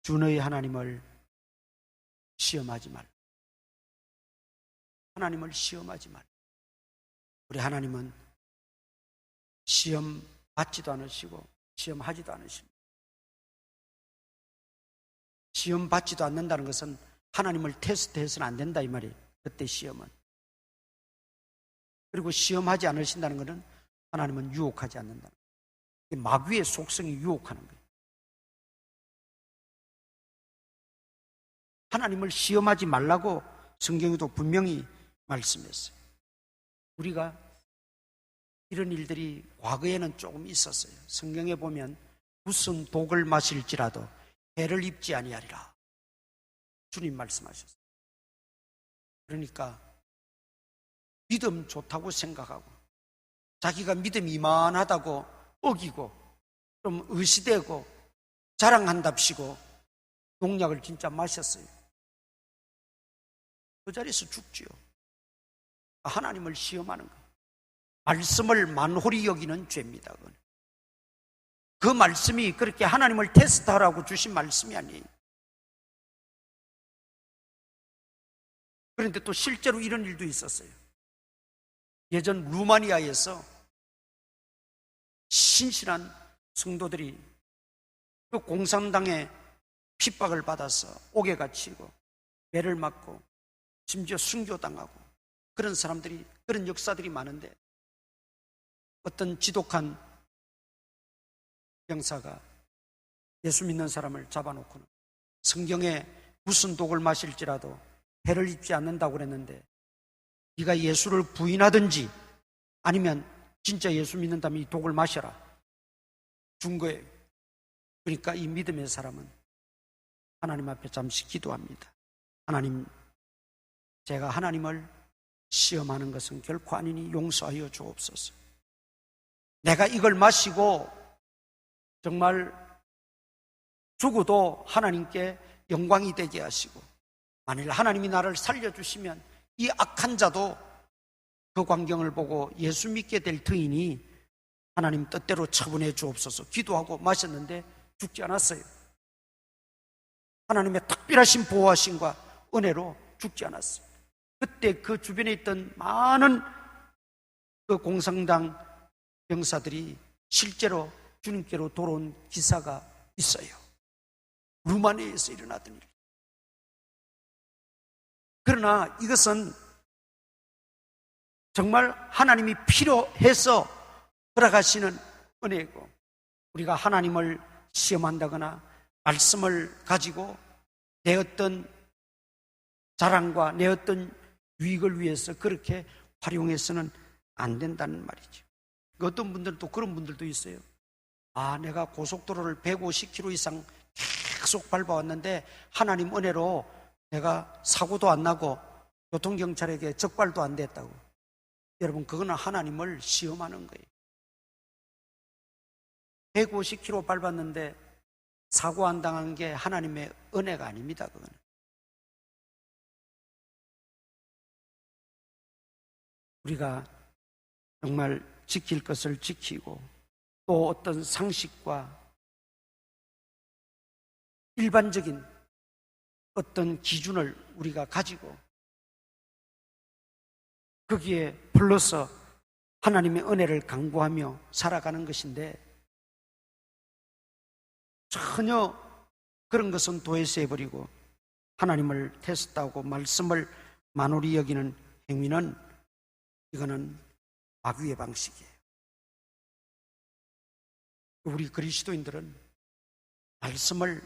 주 너희 하나님을 시험하지 말라. 하나님을 시험하지 말라. 우리 하나님은 시험 받지도 않으시고 시험하지도 않으십니다. 시험 받지도 않는다는 것은 하나님을 테스트해서는 안 된다 이 말이에요. 그때 시험은. 그리고 시험하지 않으신다는 것은 하나님은 유혹하지 않는다는 거예요. 마귀의 속성이 유혹하는 거예요. 하나님을 시험하지 말라고 성경에도 분명히 말씀했어요. 우리가 이런 일들이 과거에는 조금 있었어요. 성경에 보면 무슨 독을 마실지라도 해를 입지 아니하리라 주님 말씀하셨어요. 그러니까 믿음 좋다고 생각하고 자기가 믿음이 이만하다고 어기고 좀 의시되고 자랑한답시고 농약을 진짜 마셨어요. 그 자리에서 죽지요. 하나님을 시험하는 거, 말씀을 만홀히 여기는 죄입니다. 그 말씀이 그렇게 하나님을 테스트하라고 주신 말씀이 아니에요. 그런데 또 실제로 이런 일도 있었어요. 예전 루마니아에서 신실한 성도들이 그 공산당의 핍박을 받아서 옥에 갇히고 매를 맞고 심지어 순교당하고 그런 사람들이, 그런 역사들이 많은데 어떤 지독한 병사가 예수 믿는 사람을 잡아놓고는 성경에 무슨 독을 마실지라도 해를 입지 않는다고 그랬는데 네가 예수를 부인하든지 아니면 진짜 예수 믿는다면 이 독을 마셔라 준 거예요. 그러니까 이 믿음의 사람은 하나님 앞에 잠시 기도합니다. 하나님, 제가 하나님을 시험하는 것은 결코 아니니 용서하여 주옵소서. 내가 이걸 마시고 정말 죽어도 하나님께 영광이 되게 하시고, 만일 하나님이 나를 살려주시면 이 악한 자도 그 광경을 보고 예수 믿게 될 터이니 하나님 뜻대로 처분해 주옵소서 기도하고 마셨는데 죽지 않았어요. 하나님의 특별하신 보호하심과 은혜로 죽지 않았어요. 그때 그 주변에 있던 많은 그 공산당 병사들이 실제로 주님께로 돌아온 기사가 있어요. 루마니아에서 일어났던 일. 그러나 이것은 정말 하나님이 필요해서 돌아가시는 은혜이고, 우리가 하나님을 시험한다거나 말씀을 가지고 내 어떤 자랑과 내 어떤 유익을 위해서 그렇게 활용해서는 안 된다는 말이죠. 어떤 분들은 또 그런 분들도 있어요. 내가 고속도로를 150km 이상 계속 밟아왔는데 하나님 은혜로 내가 사고도 안 나고 교통경찰에게 적발도 안 됐다고. 여러분, 그거는 하나님을 시험하는 거예요. 150km 밟았는데 사고 안 당한 게 하나님의 은혜가 아닙니다. 그거는. 우리가 정말 지킬 것을 지키고 또 어떤 상식과 일반적인 어떤 기준을 우리가 가지고 거기에 플러스 하나님의 은혜를 강구하며 살아가는 것인데 전혀 그런 것은 도외시해버리고 하나님을 테스트하고 말씀을 만홀히 여기는 행위는 이거는 마귀의 방식이에요. 우리 그리스도인들은 말씀을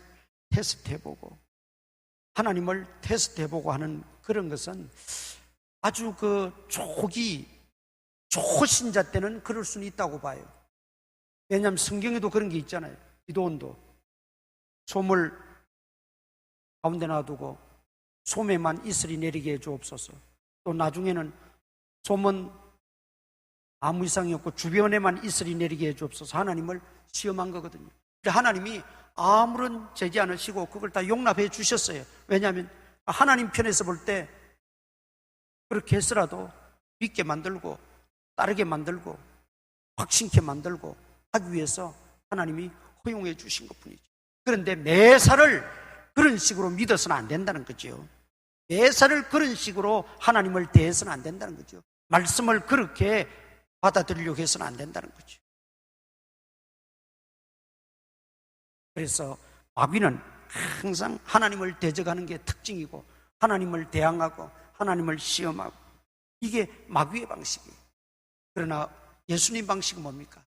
테스트해보고 하나님을 테스트해보고 하는 그런 것은 아주 초신자 때는 그럴 수는 있다고 봐요. 왜냐하면 성경에도 그런 게 있잖아요. 기도원도 솜을 가운데 놔두고 솜에만 이슬이 내리게 해주옵소서. 또 나중에는 솜은 아무 이상이 없고 주변에만 이슬이 내리게 해주옵소서. 하나님을 시험한 거거든요. 근데 하나님이 아무런 제지 않으시고 그걸 다 용납해 주셨어요. 왜냐하면 하나님 편에서 볼 때 그렇게 했으라도 믿게 만들고 따르게 만들고 확신케 만들고 하기 위해서 하나님이 허용해 주신 것뿐이죠. 그런데 매사를 그런 식으로 믿어서는 안 된다는 거죠. 매사를 그런 식으로 하나님을 대해서는 안 된다는 거죠. 말씀을 그렇게 받아들이려고 해서는 안 된다는 거죠. 그래서 마귀는 항상 하나님을 대적하는 게 특징이고 하나님을 대항하고 하나님을 시험하고 이게 마귀의 방식이에요. 그러나 예수님 방식은 뭡니까?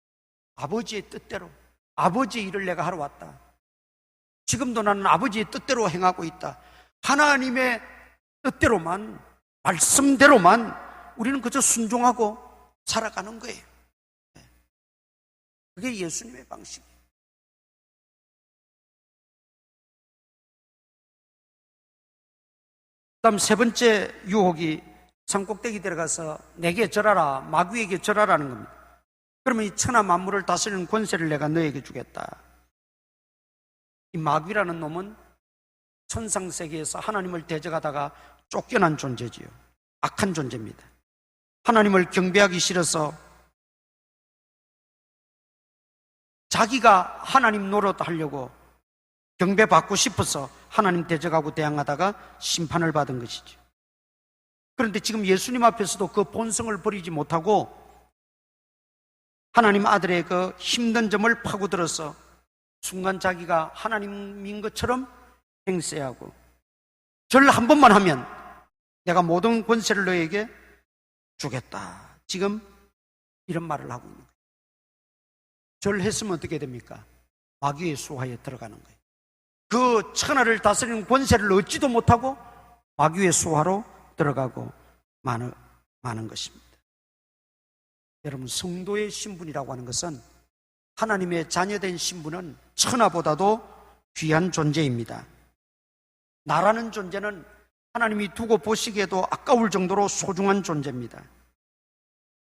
아버지의 뜻대로 아버지의 일을 내가 하러 왔다. 지금도 나는 아버지의 뜻대로 행하고 있다. 하나님의 뜻대로만 말씀대로만 우리는 그저 순종하고 살아가는 거예요. 그게 예수님의 방식이에요. 그다음 세 번째 유혹이 산꼭대기 들어가서 내게 절하라, 마귀에게 절하라는 겁니다. 그러면 이 천하 만물을 다스리는 권세를 내가 너에게 주겠다. 이 마귀라는 놈은 천상세계에서 하나님을 대적하다가 쫓겨난 존재지요. 악한 존재입니다. 하나님을 경배하기 싫어서 자기가 하나님 노릇하려고 경배받고 싶어서 하나님 대적하고 대항하다가 심판을 받은 것이죠. 그런데 지금 예수님 앞에서도 그 본성을 버리지 못하고 하나님 아들의 그 힘든 점을 파고들어서 순간 자기가 하나님인 것처럼 행세하고 절 한 번만 하면 내가 모든 권세를 너에게 주겠다. 지금 이런 말을 하고 있는 거예요. 절 했으면 어떻게 됩니까? 마귀의 수하에 들어가는 거예요. 그 천하를 다스리는 권세를 얻지도 못하고 마귀의 수하로 들어가고 마는 것입니다. 여러분, 성도의 신분이라고 하는 것은 하나님의 자녀된 신분은 천하보다도 귀한 존재입니다. 나라는 존재는 하나님이 두고 보시기에도 아까울 정도로 소중한 존재입니다.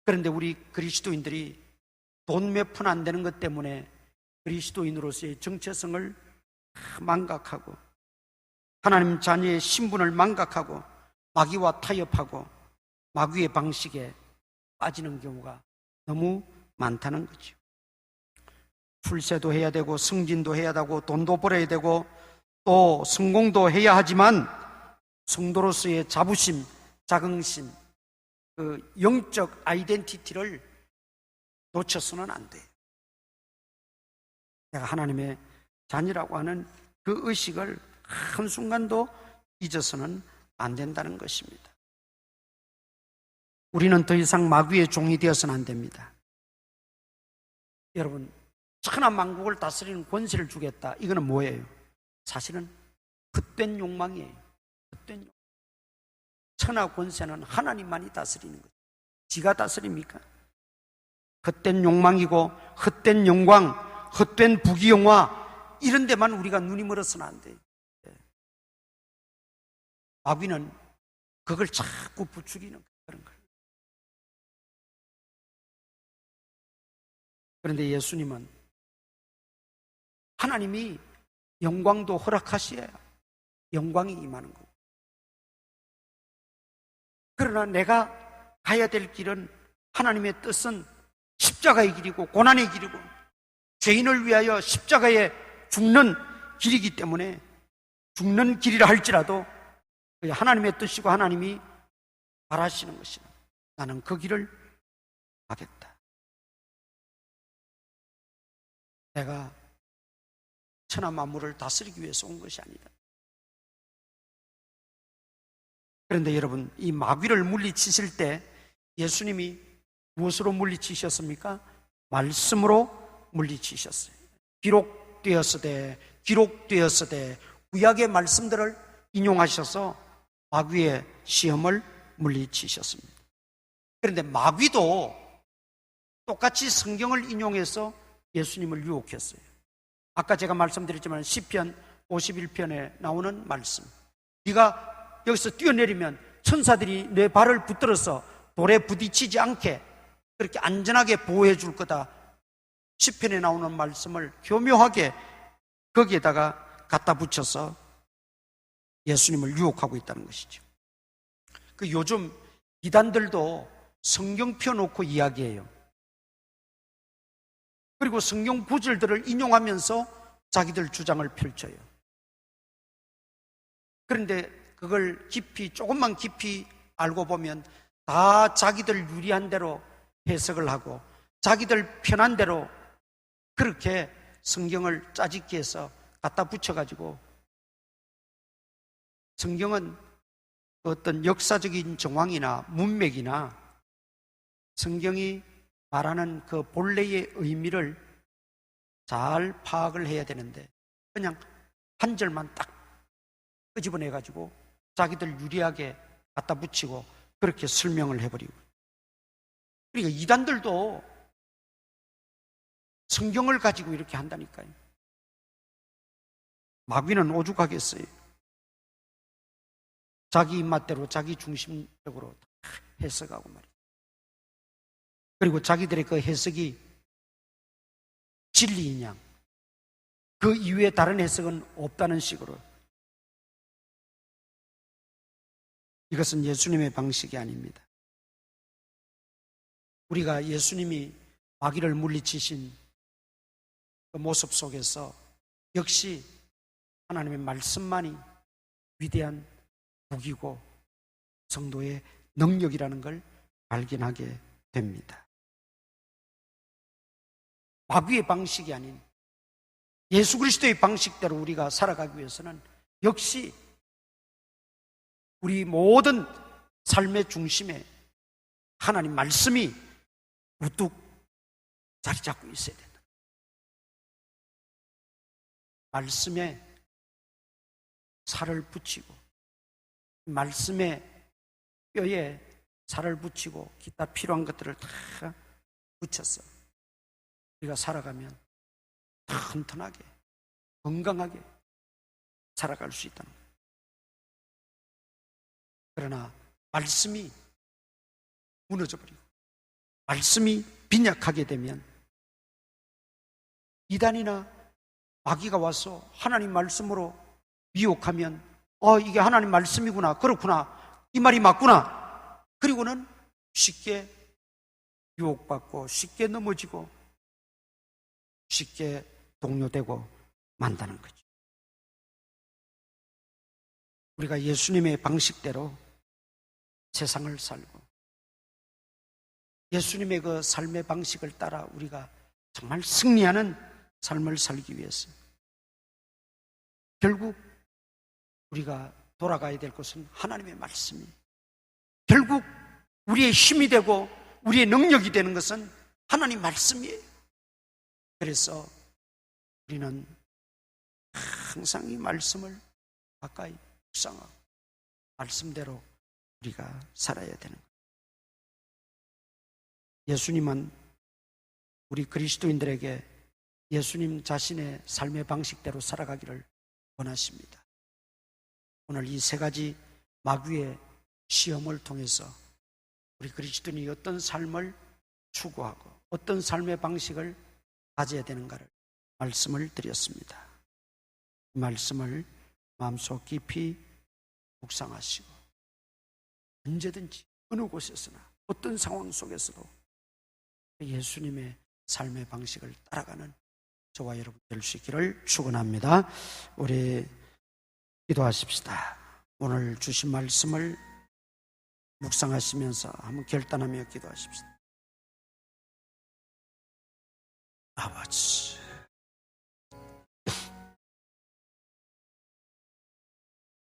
그런데 우리 그리스도인들이 돈 몇 푼 안 되는 것 때문에 그리스도인으로서의 정체성을 망각하고 하나님 자녀의 신분을 망각하고 마귀와 타협하고 마귀의 방식에 빠지는 경우가 너무 많다는 거죠. 출세도 해야 되고 승진도 해야 되고 돈도 벌어야 되고 또 성공도 해야 하지만 성도로서의 자부심, 자긍심, 그 영적 아이덴티티를 놓쳐서는 안 돼요. 내가 하나님의 자녀라고 하는 그 의식을 한순간도 잊어서는 안 된다는 것입니다. 우리는 더 이상 마귀의 종이 되어서는 안 됩니다. 여러분, 천하 만국을 다스리는 권세를 주겠다. 이거는 뭐예요? 사실은 헛된 욕망이에요. 헛된 욕망. 천하 권세는 하나님만이 다스리는 거죠. 지가 다스립니까? 헛된 욕망이고 헛된 영광, 헛된 부귀영화 이런 데만 우리가 눈이 멀어서는 안 돼요. 마귀는 그걸 자꾸 부추기는 그런 거예요. 그런데 예수님은 하나님이 영광도 허락하셔야 영광이 임하는 거고, 그러나 내가 가야 될 길은 하나님의 뜻은 십자가의 길이고 고난의 길이고 죄인을 위하여 십자가에 죽는 길이기 때문에 죽는 길이라 할지라도 하나님의 뜻이고 하나님이 바라시는 것이다. 나는 그 길을 하겠다. 내가 천하 만물을 다스리기 위해서 온 것이 아니다. 그런데 여러분, 이 마귀를 물리치실 때 예수님이 무엇으로 물리치셨습니까? 말씀으로 물리치셨어요. 기록되었으되 구약의 말씀들을 인용하셔서 마귀의 시험을 물리치셨습니다. 그런데 마귀도 똑같이 성경을 인용해서 예수님을 유혹했어요. 아까 제가 말씀드렸지만 시편 51편에 나오는 말씀, 네가 여기서 뛰어내리면 천사들이 내 발을 붙들어서 돌에 부딪히지 않게 그렇게 안전하게 보호해 줄 거다. 시편에 나오는 말씀을 교묘하게 거기에다가 갖다 붙여서 예수님을 유혹하고 있다는 것이죠. 그 요즘 이단들도 성경 펴놓고 이야기해요. 그리고 성경 구절들을 인용하면서 자기들 주장을 펼쳐요. 그런데 그걸 조금만 깊이 알고 보면 다 자기들 유리한 대로 해석을 하고 자기들 편한 대로 그렇게 성경을 짜집기 해서 갖다 붙여가지고, 성경은 어떤 역사적인 정황이나 문맥이나 성경이 말하는 그 본래의 의미를 잘 파악을 해야 되는데 그냥 한 절만 딱 끄집어내가지고 자기들 유리하게 갖다 붙이고 그렇게 설명을 해버리고, 그러니까 이단들도 성경을 가지고 이렇게 한다니까요. 마귀는 오죽하겠어요. 자기 입맛대로 자기 중심적으로 해석하고 말이에요. 그리고 자기들의 그 해석이 진리인 양, 그 이외에 다른 해석은 없다는 식으로. 이것은 예수님의 방식이 아닙니다. 우리가 예수님이 마귀를 물리치신 그 모습 속에서 역시 하나님의 말씀만이 위대한 무기고 성도의 능력이라는 걸 발견하게 됩니다. 마귀의 방식이 아닌 예수 그리스도의 방식대로 우리가 살아가기 위해서는 역시 우리 모든 삶의 중심에 하나님 말씀이 우뚝 자리 잡고 있어야 된다. 말씀에 살을 붙이고 말씀에 뼈에 살을 붙이고 기타 필요한 것들을 다 붙였어. 우리가 살아가면 튼튼하게 건강하게 살아갈 수 있다는 거예요. 그러나 말씀이 무너져버리고 말씀이 빈약하게 되면 이단이나 마귀가 와서 하나님 말씀으로 미혹하면 이게 하나님 말씀이구나, 그렇구나, 이 말이 맞구나, 그리고는 쉽게 유혹받고 쉽게 넘어지고 쉽게 동요되고 만다는 거죠. 우리가 예수님의 방식대로 세상을 살고 예수님의 그 삶의 방식을 따라 우리가 정말 승리하는 삶을 살기 위해서 결국 우리가 돌아가야 될 것은 하나님의 말씀이, 결국 우리의 힘이 되고 우리의 능력이 되는 것은 하나님 말씀이에요. 그래서 우리는 항상 이 말씀을 가까이 묵상하고 말씀대로 우리가 살아야 되는 거예요. 예수님은 우리 그리스도인들에게 예수님 자신의 삶의 방식대로 살아가기를 원하십니다. 오늘 이 세 가지 마귀의 시험을 통해서 우리 그리스도인이 어떤 삶을 추구하고 어떤 삶의 방식을 가져야 되는가를 말씀을 드렸습니다. 이 말씀을 마음속 깊이 묵상하시고 언제든지 어느 곳에서나 어떤 상황 속에서도 예수님의 삶의 방식을 따라가는 저와 여러분 될 수 있기를 축원합니다. 우리 기도하십시다. 오늘 주신 말씀을 묵상하시면서 한번 결단하며 기도하십시다. 아버지,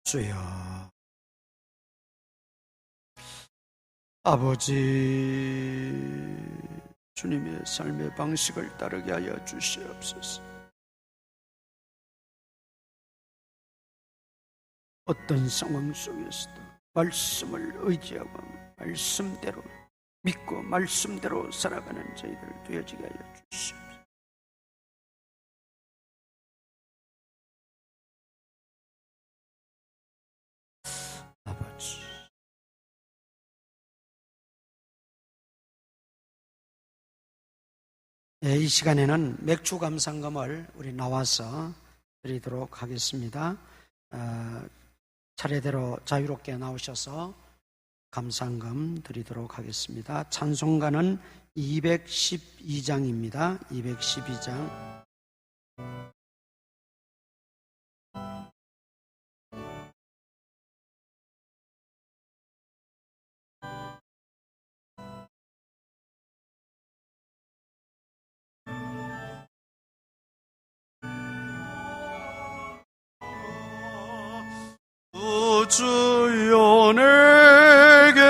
주여, 아버지, 주님의 삶의 방식을 따르게 하여 주시옵소서. 어떤 상황 속에서도 말씀을 의지하고 말씀대로 믿고 말씀대로 살아가는 저희들 되어지게 하여 주시옵소서. 아버지, 네, 이 시간에는 맥주 감상금을 우리 나와서 드리도록 하겠습니다. 차례대로 자유롭게 나오셔서 감상금 드리도록 하겠습니다. 찬송가는 212장입니다. 212장. 주여 내게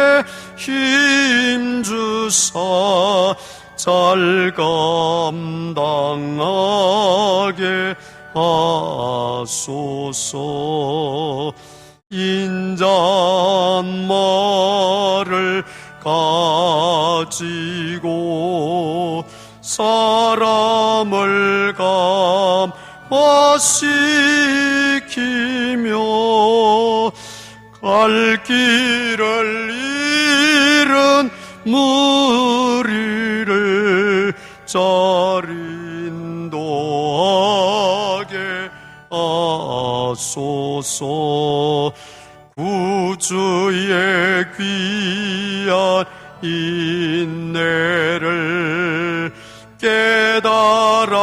힘 주사 잘 감당하게 하소서. 인자말을 가지고 사람을 감화시키며 갈 길을 잃은 무리를 잘 인도하게 하소서. 구주의 귀한 인내를 깨달아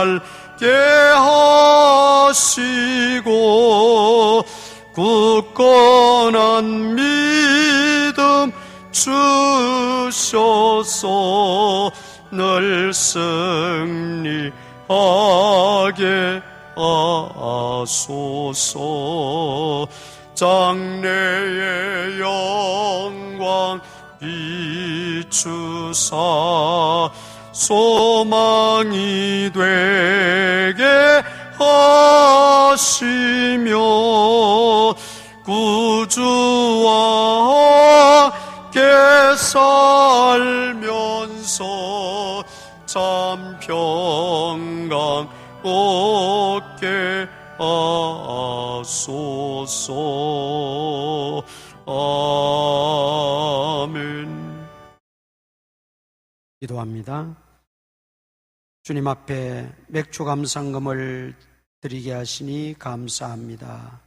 알게 하시고 굳건한 믿음 주셔서 늘 승리하게 하소서. 장래의 영광 비추사 소망이 되게 하시며 구주와 함께 살면서 참 평강 얻게 하소서. 아멘. 기도합니다. 주님 앞에 맥주 감상금을 드리게 하시니 감사합니다.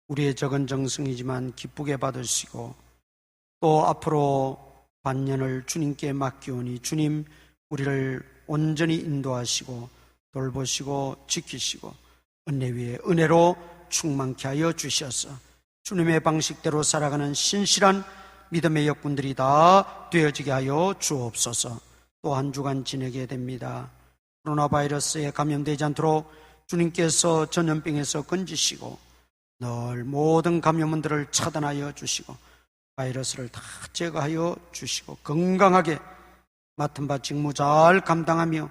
우리의 적은 정성이지만 기쁘게 받으시고 또 앞으로 반년을 주님께 맡기오니 주님 우리를 온전히 인도하시고 돌보시고 지키시고 은혜 위에 은혜로 충만케 하여 주셔서 주님의 방식대로 살아가는 신실한 믿음의 역군들이 다 되어지게 하여 주옵소서. 또 한 주간 지내게 됩니다. 코로나 바이러스에 감염되지 않도록 주님께서 전염병에서 건지시고 늘 모든 감염원들을 차단하여 주시고 바이러스를 다 제거하여 주시고 건강하게 맡은 바 직무 잘 감당하며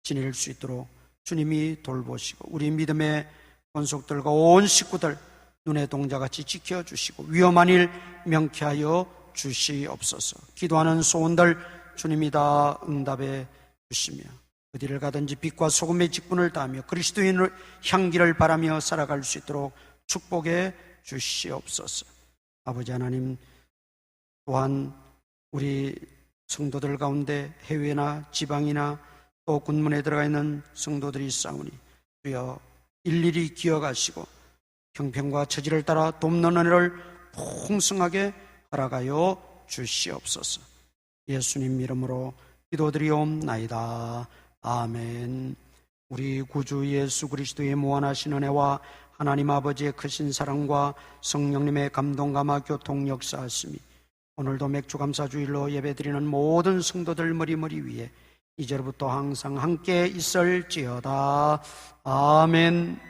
지낼 수 있도록 주님이 돌보시고 우리 믿음의 권속들과 온 식구들 눈의 동자같이 지켜주시고 위험한 일 명쾌하여 주시옵소서. 기도하는 소원들 주님이 다 응답해 주시며 어디를 가든지 빛과 소금의 직분을 다하며 그리스도인의 향기를 바라며 살아갈 수 있도록 축복해 주시옵소서. 아버지 하나님, 또한 우리 성도들 가운데 해외나 지방이나 또 군문에 들어가 있는 성도들이 있사오니 주여 일일이 기억하시고 형편과 처지를 따라 돕는 은혜를 풍성하게 허락하여 주시옵소서. 예수님 이름으로 기도드리옵나이다. 아멘. 우리 구주 예수 그리스도의 무한하신 은혜와 하나님 아버지의 크신 사랑과 성령님의 감동 감화 교통 역사하심이 오늘도 맥주 감사주일로 예배드리는 모든 성도들 머리 위에 이제로부터 항상 함께 있을지어다. 아멘.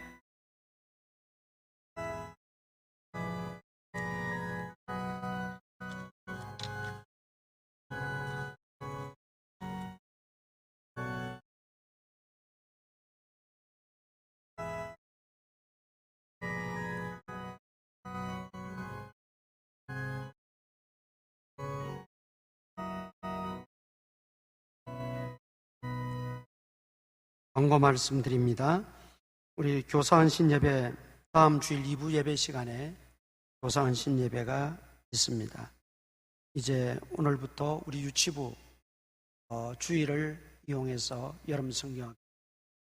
광고 말씀드립니다. 우리 교사안신 예배, 다음 주일 2부 예배 시간에 교사안신 예배가 있습니다. 이제 오늘부터 우리 유치부 주일을 이용해서 여름 성경,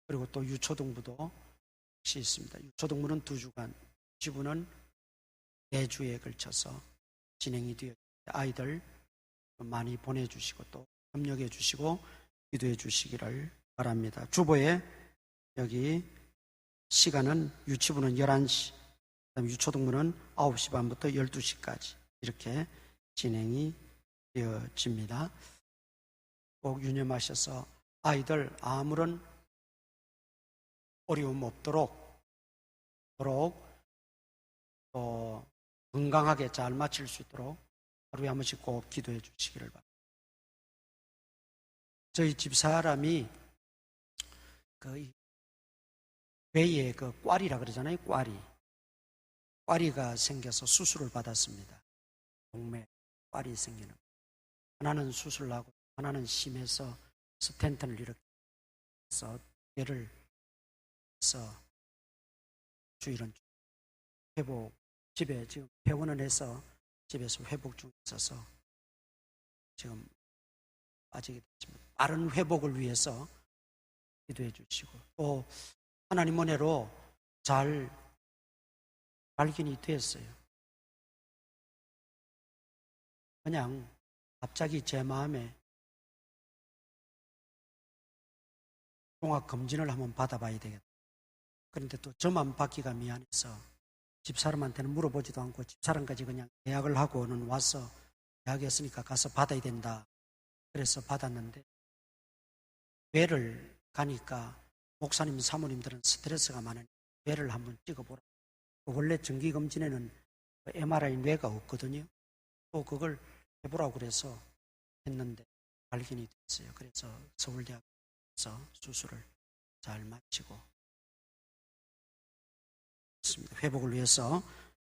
그리고 또 유초등부도 혹시 있습니다. 유초등부는 2주간, 유치부는 4주에 걸쳐서 진행이 되어 아이들 많이 보내주시고 또 협력해 주시고 기도해 주시기를 바랍니다. 주보에 여기 시간은 유치부는 11시, 그다음에 유초등부는 9시 반부터 12시까지 이렇게 진행이 되어집니다. 꼭 유념하셔서 아이들 아무런 어려움 없도록 또 건강하게 잘 마칠 수 있도록 하루에 한 번씩 꼭 기도해 주시기를 바랍니다. 저희 집사람이 배에 꽈리라 그러잖아요. 꽈리가 생겨서 수술을 받았습니다. 동맥 꽈리 생기는. 하나는 수술하고 하나는 심해서 스텐트를 이렇게 해서 배를 해서 주일은 회복, 집에 지금 퇴원을 해서 집에서 회복 중에 있어서 지금 빠지게 됐지만 빠른 회복을 위해서 기도해 주시고 또 하나님 은혜로 잘 발견이 됐어요. 그냥 갑자기 제 마음에 종합검진을 한번 받아봐야 되겠다. 그런데 또 저만 받기가 미안해서 집사람한테는 물어보지도 않고 집사람까지 그냥 예약을 하고는 와서 예약했으니까 가서 받아야 된다. 그래서 받았는데 뇌를 가니까 목사님, 사모님들은 스트레스가 많으니까 뇌를 한번 찍어보라. 원래 정기검진에는 MRI 뇌가 없거든요. 또 그걸 해보라고 그래서 했는데 발견이 됐어요. 그래서 서울대학에서 수술을 잘 마치고 있습니다. 회복을 위해서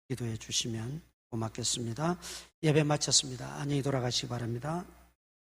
기도해 주시면 고맙겠습니다. 예배 마쳤습니다. 안녕히 돌아가시기 바랍니다.